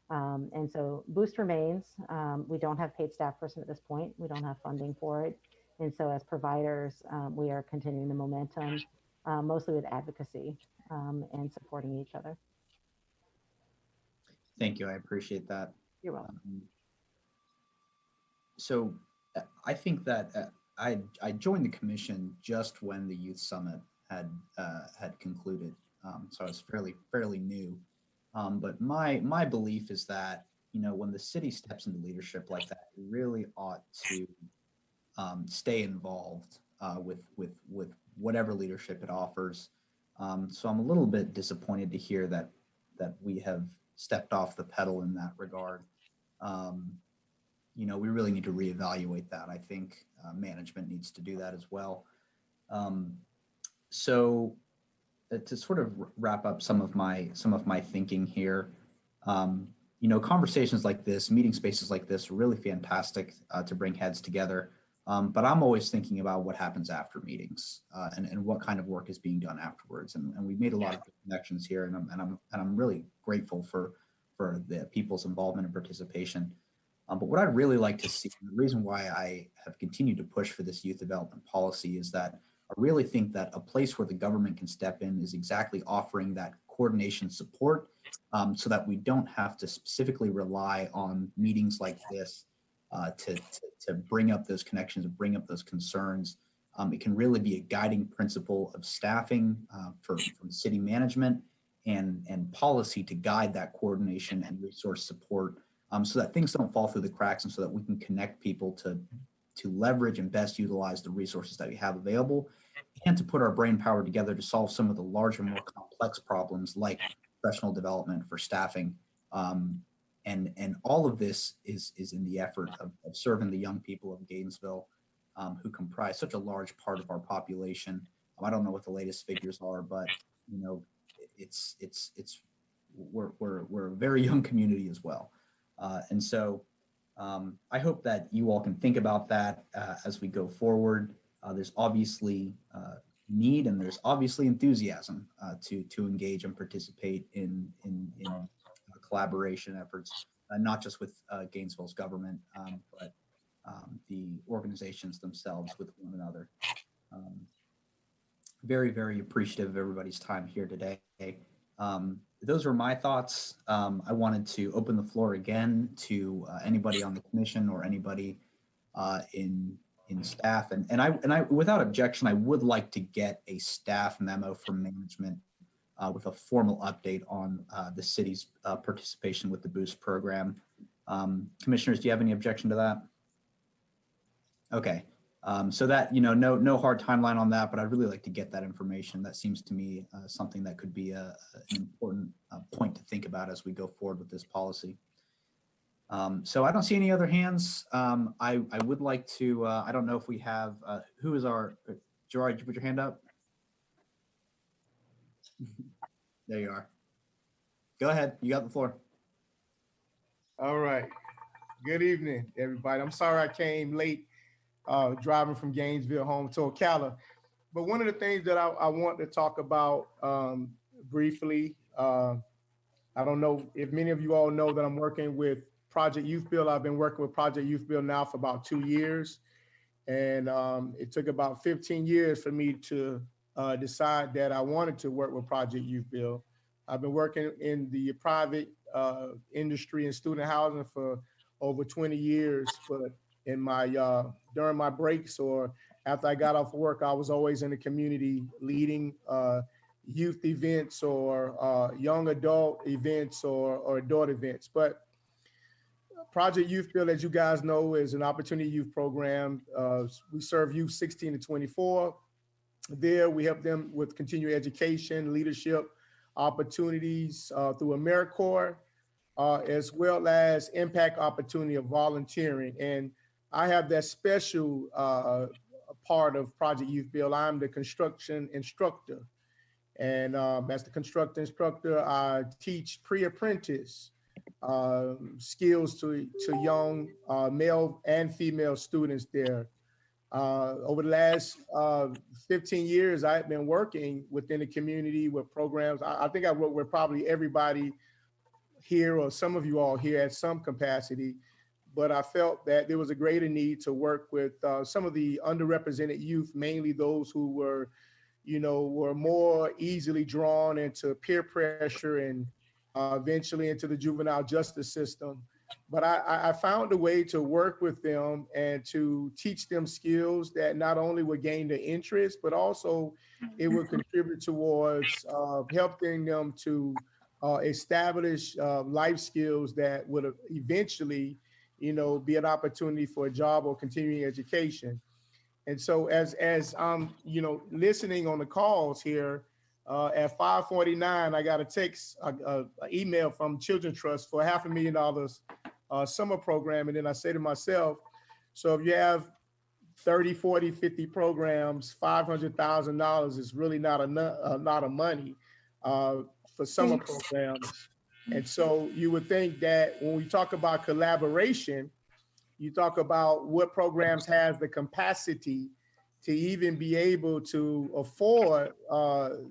And so BOOST remains. We don't have paid staff person at this point. We don't have funding for it. And so as providers, we are continuing the momentum, mostly with advocacy and supporting each other. Thank you. I appreciate that. You're welcome. So I think that I joined the commission just when the youth summit had concluded, so I was fairly new. But my belief is that, you know, when the city steps into leadership like that, it really ought to stay involved with whatever leadership it offers. So I'm a little bit disappointed to hear that we have stepped off the pedal in that regard. You know, we really need to reevaluate that. I think management needs to do that as well. So to sort of wrap up some of my thinking here, you know, conversations like this, meeting spaces like this are really fantastic to bring heads together. But I'm always thinking about what happens after meetings and what kind of work is being done afterwards. And we've made a lot of connections here, and I'm really grateful for the people's involvement and participation. But what I'd really like to see, and the reason why I have continued to push for this youth development policy, is that I really think that a place where the government can step in is exactly offering that coordination support, so that we don't have to specifically rely on meetings like this to bring up those connections and bring up those concerns. It can really be a guiding principle of staffing from city management and policy to guide that coordination and resource support, so that things don't fall through the cracks, and so that we can connect people to leverage and best utilize the resources that we have available, and to put our brain power together to solve some of the larger, more complex problems like professional development for staffing. And all of this is in the effort of serving the young people of Gainesville, who comprise such a large part of our population. I don't know what the latest figures are, but you know, we're a very young community as well. And so I hope that you all can think about that as we go forward. There's obviously need, and there's obviously enthusiasm to engage and participate in collaboration efforts, not just with Gainesville's government, but the organizations themselves with one another. Very, very appreciative of everybody's time here today. Those were my thoughts. I wanted to open the floor again to anybody on the commission or anybody in staff, and I without objection, I would like to get a staff memo from management with a formal update on the city's participation with the Boost program. Commissioners, do you have any objection to that? Okay, so that, you know, no hard timeline on that, but I'd really like to get that information. That seems to me something that could be an important point to think about as we go forward with this policy. So I don't see any other hands. I would like to, I don't know if we have, who is our, Gerard, did you put your hand up? There you are. Go ahead, you got the floor. All right. Good evening, everybody. I'm sorry I came late driving from Gainesville home to Ocala. But one of the things that I want to talk about briefly, I don't know if many of you all know that I'm working with Project Youth Build. I've been working with Project Youth Build now for about 2 years. And it took about 15 years for me to decide that I wanted to work with Project Youth Build. I've been working in the private industry and student housing for over 20 years, but in my during my breaks or after I got off work, I was always in the community leading youth events or young adult events or adult events. But Project Youth Build, as you guys know, is an opportunity youth program. We serve youth 16 to 24. There, we help them with continuing education, leadership opportunities through AmeriCorps, as well as impact opportunity of volunteering. And I have that special part of Project Youth Build. I'm the construction instructor. And as the construction instructor, I teach pre-apprentice skills to young male and female students there. Over the last 15 years, I've been working within the community with programs. I think I work with probably everybody here, or some of you all here at some capacity, but I felt that there was a greater need to work with some of the underrepresented youth, mainly those who were, you know, were more easily drawn into peer pressure and eventually into the juvenile justice system. But I found a way to work with them and to teach them skills that not only would gain their interest, but also it would contribute towards helping them to establish life skills that would eventually, be an opportunity for a job or continuing education. And so as I'm, listening on the calls here, at 5:49, I got a text, a email from Children's Trust for $500,000 summer program. And then I say to myself, so if you have 30, 40, 50 programs, $500,000 is really not a lot of money for summer programs. And so you would think that when we talk about collaboration, you talk about what programs has the capacity to even be able to afford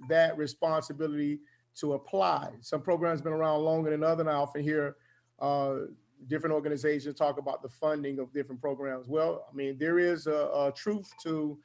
that responsibility to apply. Some programs been around longer than others, and I often hear different organizations talk about the funding of different programs. Well, I mean, there is a truth to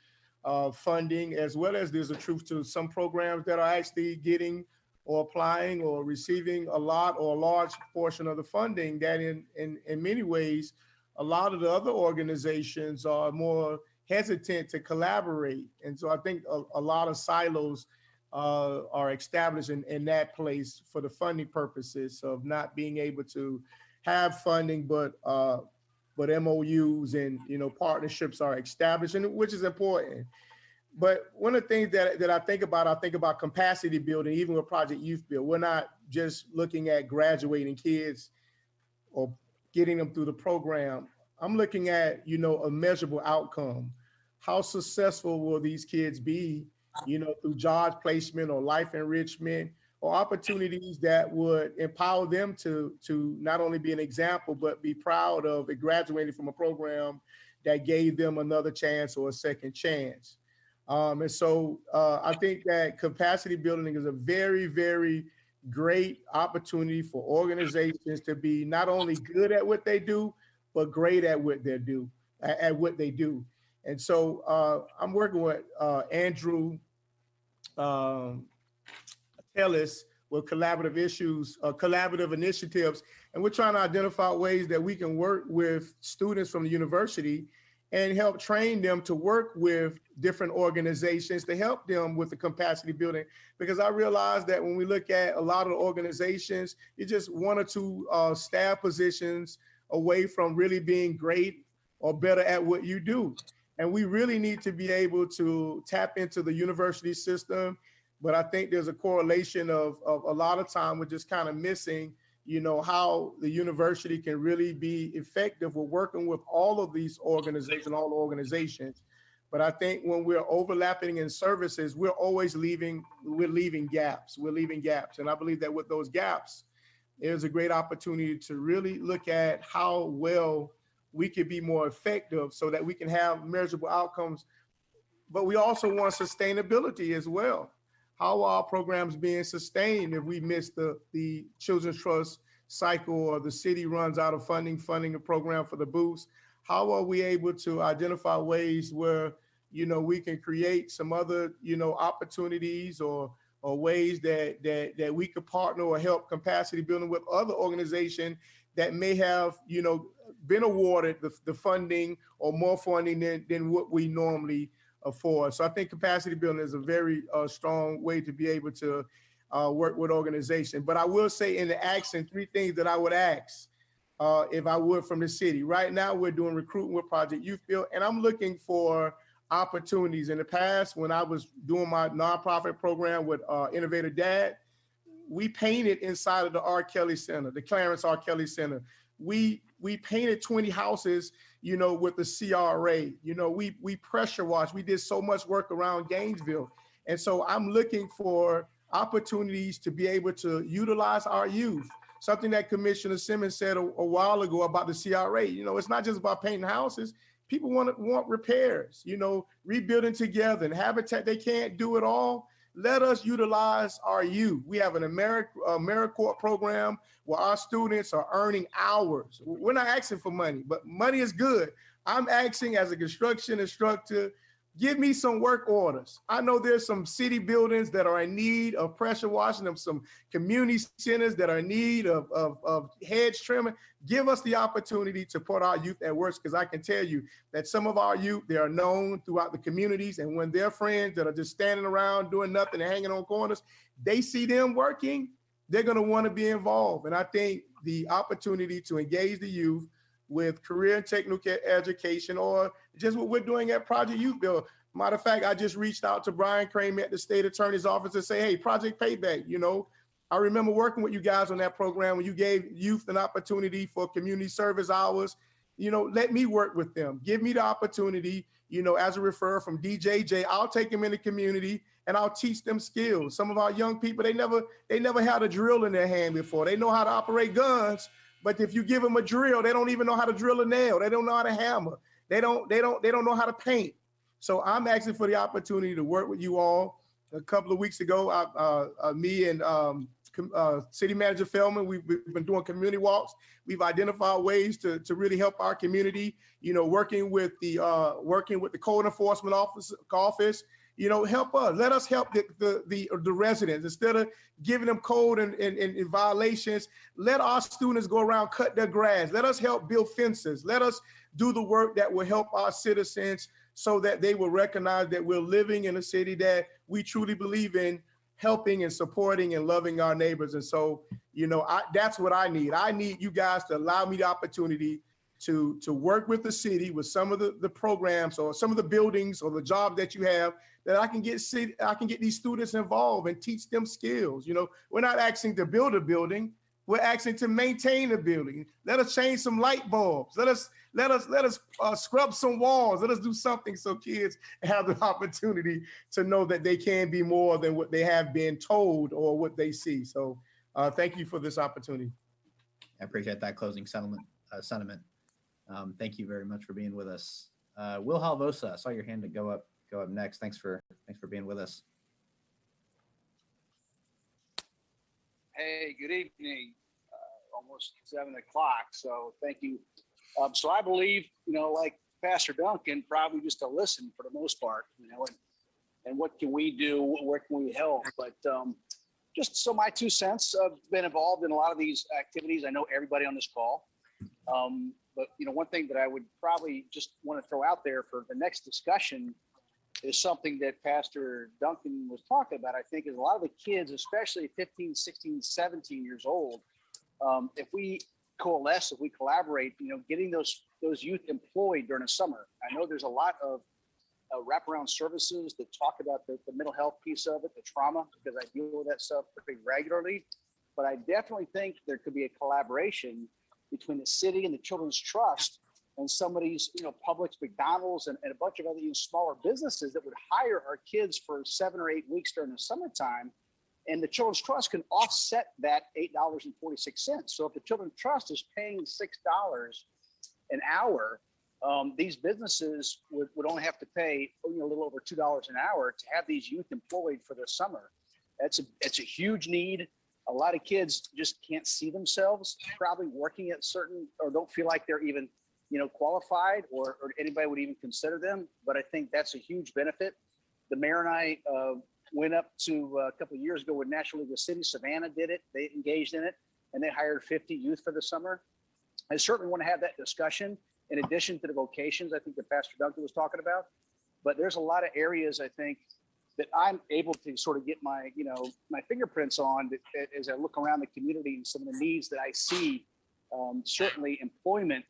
funding, as well as there's a truth to some programs that are actually getting or applying or receiving a lot or a large portion of the funding that in many ways, a lot of the other organizations are more hesitant to collaborate. And so I think a lot of silos are established in that place for the funding purposes of not being able to have funding, but MOUs and partnerships are established, and which is important. But one of the things that I think about capacity building, even with Project Youth Build. We're not just looking at graduating kids or getting them through the program. I'm looking at, a measurable outcome. How successful will these kids be, through job placement or life enrichment or opportunities that would empower them to not only be an example, but be proud of graduating from a program that gave them another chance or a second chance. And so I think that capacity building is a very, very great opportunity for organizations to be not only good at what they do, but great at what they do. And so I'm working with Andrew Ellis with collaborative initiatives, and we're trying to identify ways that we can work with students from the university and help train them to work with different organizations to help them with the capacity building. Because I realize that when we look at a lot of the organizations, you're just one or two staff positions away from really being great or better at what you do. And we really need to be able to tap into the university system. But I think there's a correlation of a lot of time we're just kind of missing, how the university can really be effective with working with all of these organizations. But I think when we're overlapping in services, we're leaving gaps. And I believe that with those gaps, there's a great opportunity to really look at how well we could be more effective so that we can have measurable outcomes. But we also want sustainability as well. How are our programs being sustained if we miss the Children's Trust cycle or the city runs out of funding a program for the booths? How are we able to identify ways where, we can create some other, opportunities or ways that we could partner or help capacity building with other organizations that may have, been awarded the funding or more funding than what we normally afford. So I think capacity building is a very strong way to be able to work with organizations. But I will say in the action, 3 things that I would ask if I would from the city. Right now, we're doing recruiting with Project Youth Build, and I'm looking for opportunities. In the past, when I was doing my nonprofit program with Innovative Dad, we painted inside of the R. Kelly Center, the Clarence R. Kelly Center. We painted 20 houses, with the CRA. We pressure washed. We did so much work around Gainesville. And so I'm looking for opportunities to be able to utilize our youth. Something that Commissioner Simmons said a while ago about the CRA. It's not just about painting houses. People want repairs, rebuilding together and habitat. They can't do it all. Let us utilize our youth. We have an AmeriCorps program where our students are earning hours. We're not asking for money, but money is good. I'm asking as a construction instructor Give me some work orders. I know there's some city buildings that are in need of pressure washing, them some community centers that are in need of hedge trimming. Give us the opportunity to put our youth at work, because I can tell you that some of our youth, they are known throughout the communities, and when their friends that are just standing around doing nothing and hanging on corners, they see them working, they're going to want to be involved. And I think the opportunity to engage the youth with career and technical education, or just what we're doing at Project Youth Build. Matter of fact, I just reached out to Brian Kramer at the state attorney's office to say, hey, Project Payback, you know, I remember working with you guys on that program when you gave youth an opportunity for community service hours. You know, let me work with them. Give me the opportunity, you know, as a referral from DJJ, I'll take them in the community and I'll teach them skills. Some of our young people, they never had a drill in their hand before. They know how to operate guns, but if you give them a drill, they don't even know how to drill a nail. They don't know how to hammer. They don't know how to paint. So I'm asking for the opportunity to work with you all. A couple of weeks ago, me and City Manager Feldman, we've been doing community walks. We've identified ways to really help our community. You know, working with the code enforcement office. You know, help us. Let us help the residents. Instead of giving them code and violations, let our students go around, cut their grass. Let us help build fences. Let us do the work that will help our citizens so that they will recognize that we're living in a city that we truly believe in helping and supporting and loving our neighbors. And so, you know, that's what I need. I need you guys to allow me the opportunity to work with the city with some of the programs or some of the buildings or the job that you have, that I can get these students involved and teach them skills. You know, we're not asking to build a building, we're asking to maintain a building. Let us change some light bulbs. Let us scrub some walls. Let us do something so kids have the opportunity to know that they can be more than what they have been told or what they see. So thank you for this opportunity. I appreciate that closing sentiment. Thank you very much for being with us. Will Halvosa, I saw your hand to go up next. Thanks for being with us. Hey, good evening. Almost 7 o'clock, so thank you. So I believe, you know, like Pastor Duncan, probably just to listen for the most part, you know, and what can we do? Where can we help? But just so my 2 cents, I've been involved in a lot of these activities. I know everybody on this call. But, you know, one thing that I would probably just want to throw out there for the next discussion is something that Pastor Duncan was talking about. I think is a lot of the kids, especially 15, 16, 17 years old, if we coalesce, if we collaborate, you know, getting those youth employed during the summer. I know there's a lot of wraparound services that talk about the mental health piece of it, the trauma, because I deal with that stuff pretty regularly. But I definitely think there could be a collaboration between the city and the Children's Trust and some of these, you know, Publix, McDonald's, and a bunch of other smaller businesses that would hire our kids for 7 or 8 weeks during the summertime. And the Children's Trust can offset that $8.46. So if the Children's Trust is paying $6 an hour, these businesses would only have to pay, you know, a little over $2 an hour to have these youth employed for the summer. It's a huge need. A lot of kids just can't see themselves probably working at certain, or don't feel like they're even, you know, qualified or anybody would even consider them. But I think that's a huge benefit. The mayor and I went up to a couple of years ago with National League of Cities. Savannah did it. They engaged in it, and they hired 50 youth for the summer. I certainly want to have that discussion in addition to the vocations I think that Pastor Duncan was talking about. But there's a lot of areas I think that I'm able to sort of get my, you know, my fingerprints on as I look around the community and some of the needs that I see. Certainly employment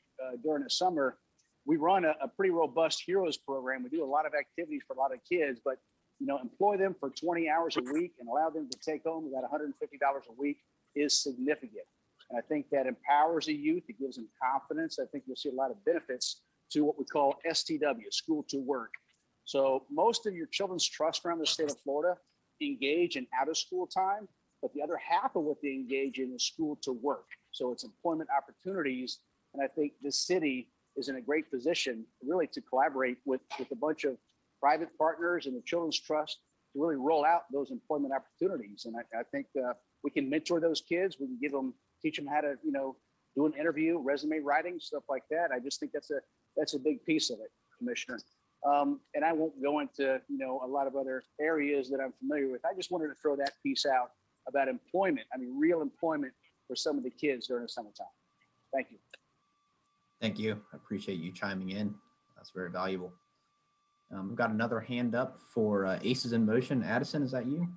during the summer. We run a pretty robust Heroes program. We do a lot of activities for a lot of kids, but, you know, employ them for 20 hours a week and allow them to take home about $150 a week is significant. And I think that empowers the youth. It gives them confidence. I think you'll see a lot of benefits to what we call STW, school to work. So most of your Children's Trust around the state of Florida engage in out of school time, but the other half of what they engage in is school to work. So it's employment opportunities. And I think this city is in a great position really to collaborate with a bunch of private partners and the Children's Trust to really roll out those employment opportunities. And I think we can mentor those kids. We can teach them how to, you know, do an interview, resume writing, stuff like that. I just think that's a big piece of it, Commissioner. And I won't go into, a lot of other areas that I'm familiar with. I just wanted to throw that piece out about employment. I mean, real employment for some of the kids during the summertime. Thank you. Thank you. I appreciate you chiming in. That's very valuable. We've got another hand up for Aces in Motion. Addison, is that you?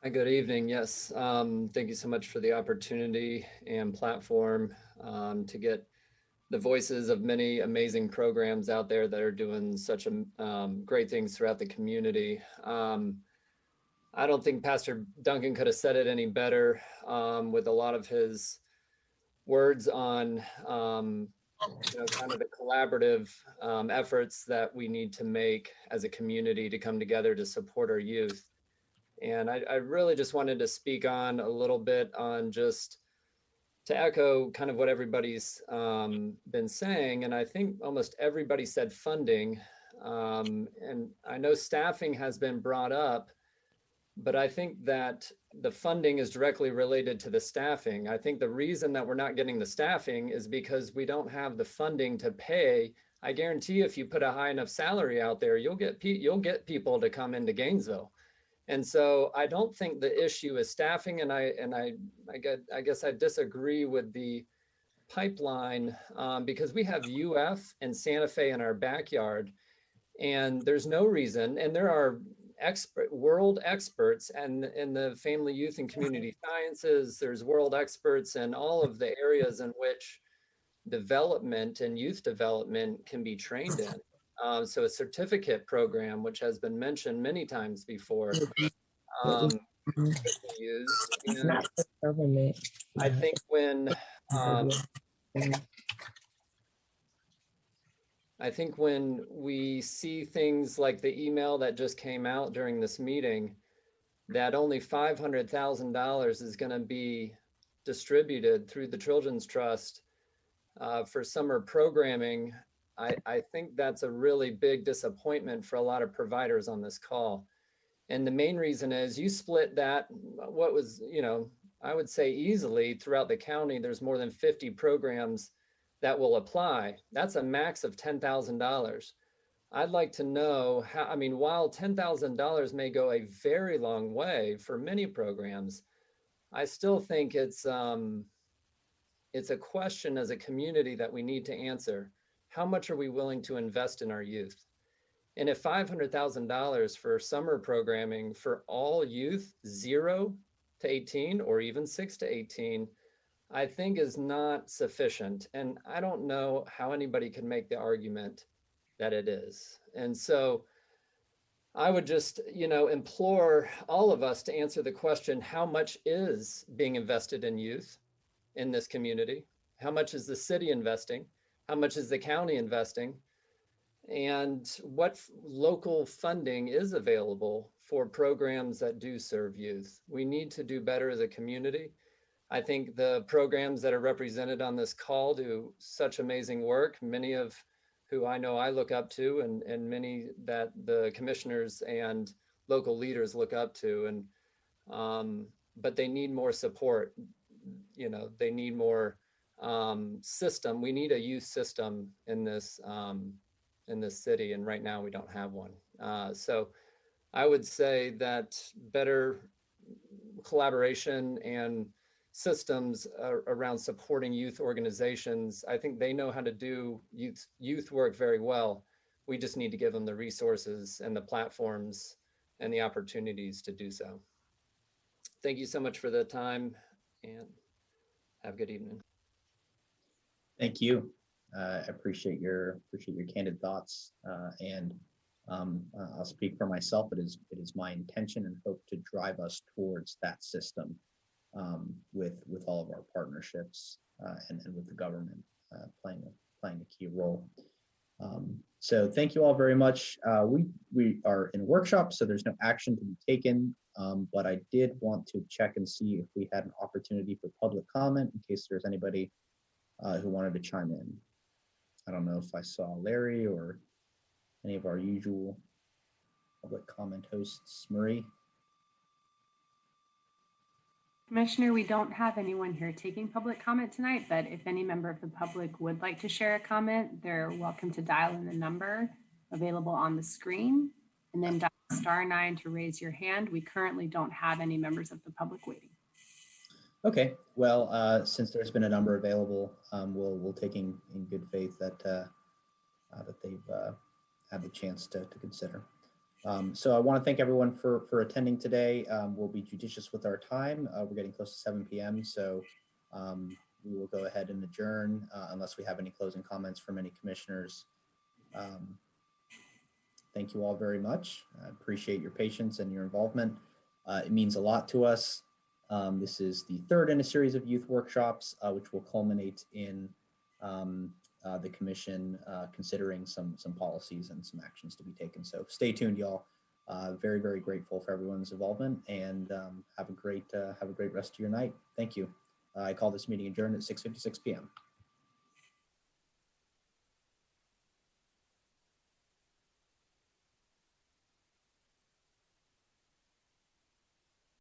Hi, good evening. Yes, thank you so much for the opportunity and platform to get the voices of many amazing programs out there that are doing such great things throughout the community. I don't think Pastor Duncan could have said it any better with a lot of his words on kind of the collaborative efforts that we need to make as a community to come together to support our youth. And I really just wanted to speak on a little bit on just to echo kind of what everybody's been saying. And I think almost everybody said funding. And I know staffing has been brought up, but I think that the funding is directly related to the staffing. I think the reason that we're not getting the staffing is because we don't have the funding to pay. I guarantee if you put a high enough salary out there, you'll get people to come into Gainesville. And so I don't think the issue is staffing, and I guess I disagree with the pipeline because we have UF and Santa Fe in our backyard, and there's no reason, and there are world experts and in the family, youth, and community sciences. There's world experts in all of the areas in which development and youth development can be trained in. So a certificate program, which has been mentioned many times before, could be used. And I think when we see things like the email that just came out during this meeting, that only $500,000 is going to be distributed through the Children's Trust for summer programming, I think that's a really big disappointment for a lot of providers on this call. And the main reason is you split that, what was, I would say easily throughout the county, there's more than 50 programs that will apply. That's a max of $10,000. I'd like to know how, while $10,000 may go a very long way for many programs, I still think it's a question as a community that we need to answer. How much are we willing to invest in our youth? And if $500,000 for summer programming for all youth 0 to 18 or even 6 to 18, I think is not sufficient. And I don't know how anybody can make the argument that it is. And so I would just, implore all of us to answer the question, how much is being invested in youth in this community? How much is the city investing? How much is the county investing? And what local funding is available for programs that do serve youth? We need to do better as a community. I think the programs that are represented on this call do such amazing work, many of who I know I look up to, and many that the commissioners and local leaders look up to. And but they need more support. They need more system. We need a youth system in this city, and right now we don't have one. So I would say that better collaboration and systems around supporting youth organizations, I think they know how to do youth work very well. We just need to give them the resources and the platforms and the opportunities to do so. Thank you so much for the time, and have a good evening. Thank you. I appreciate your candid thoughts, and I'll speak for myself. It is my intention and hope to drive us towards that system with all of our partnerships and with the government playing a key role. So thank you all very much. We are in a workshop, so there's no action to be taken, but I did want to check and see if we had an opportunity for public comment in case there's anybody who wanted to chime in. I don't know if I saw Larry or any of our usual public comment hosts. Marie? Commissioner, we don't have anyone here taking public comment tonight, but if any member of the public would like to share a comment, they're welcome to dial in the number available on the screen and then dial *9 to raise your hand. We currently don't have any members of the public waiting. Okay, well, since there's been a number available, we'll take in good faith that that they've had the chance to consider. So I want to thank everyone for attending today. We'll be judicious with our time. We're getting close to 7 p.m. So we will go ahead and adjourn unless we have any closing comments from any commissioners. Thank you all very much. I appreciate your patience and your involvement. It means a lot to us. This is the third in a series of youth workshops, which will culminate in the commission considering some policies and some actions to be taken. So stay tuned, y'all. Very, very grateful for everyone's involvement, and have a great rest of your night. Thank you. I call this meeting adjourned at 6:56 p.m.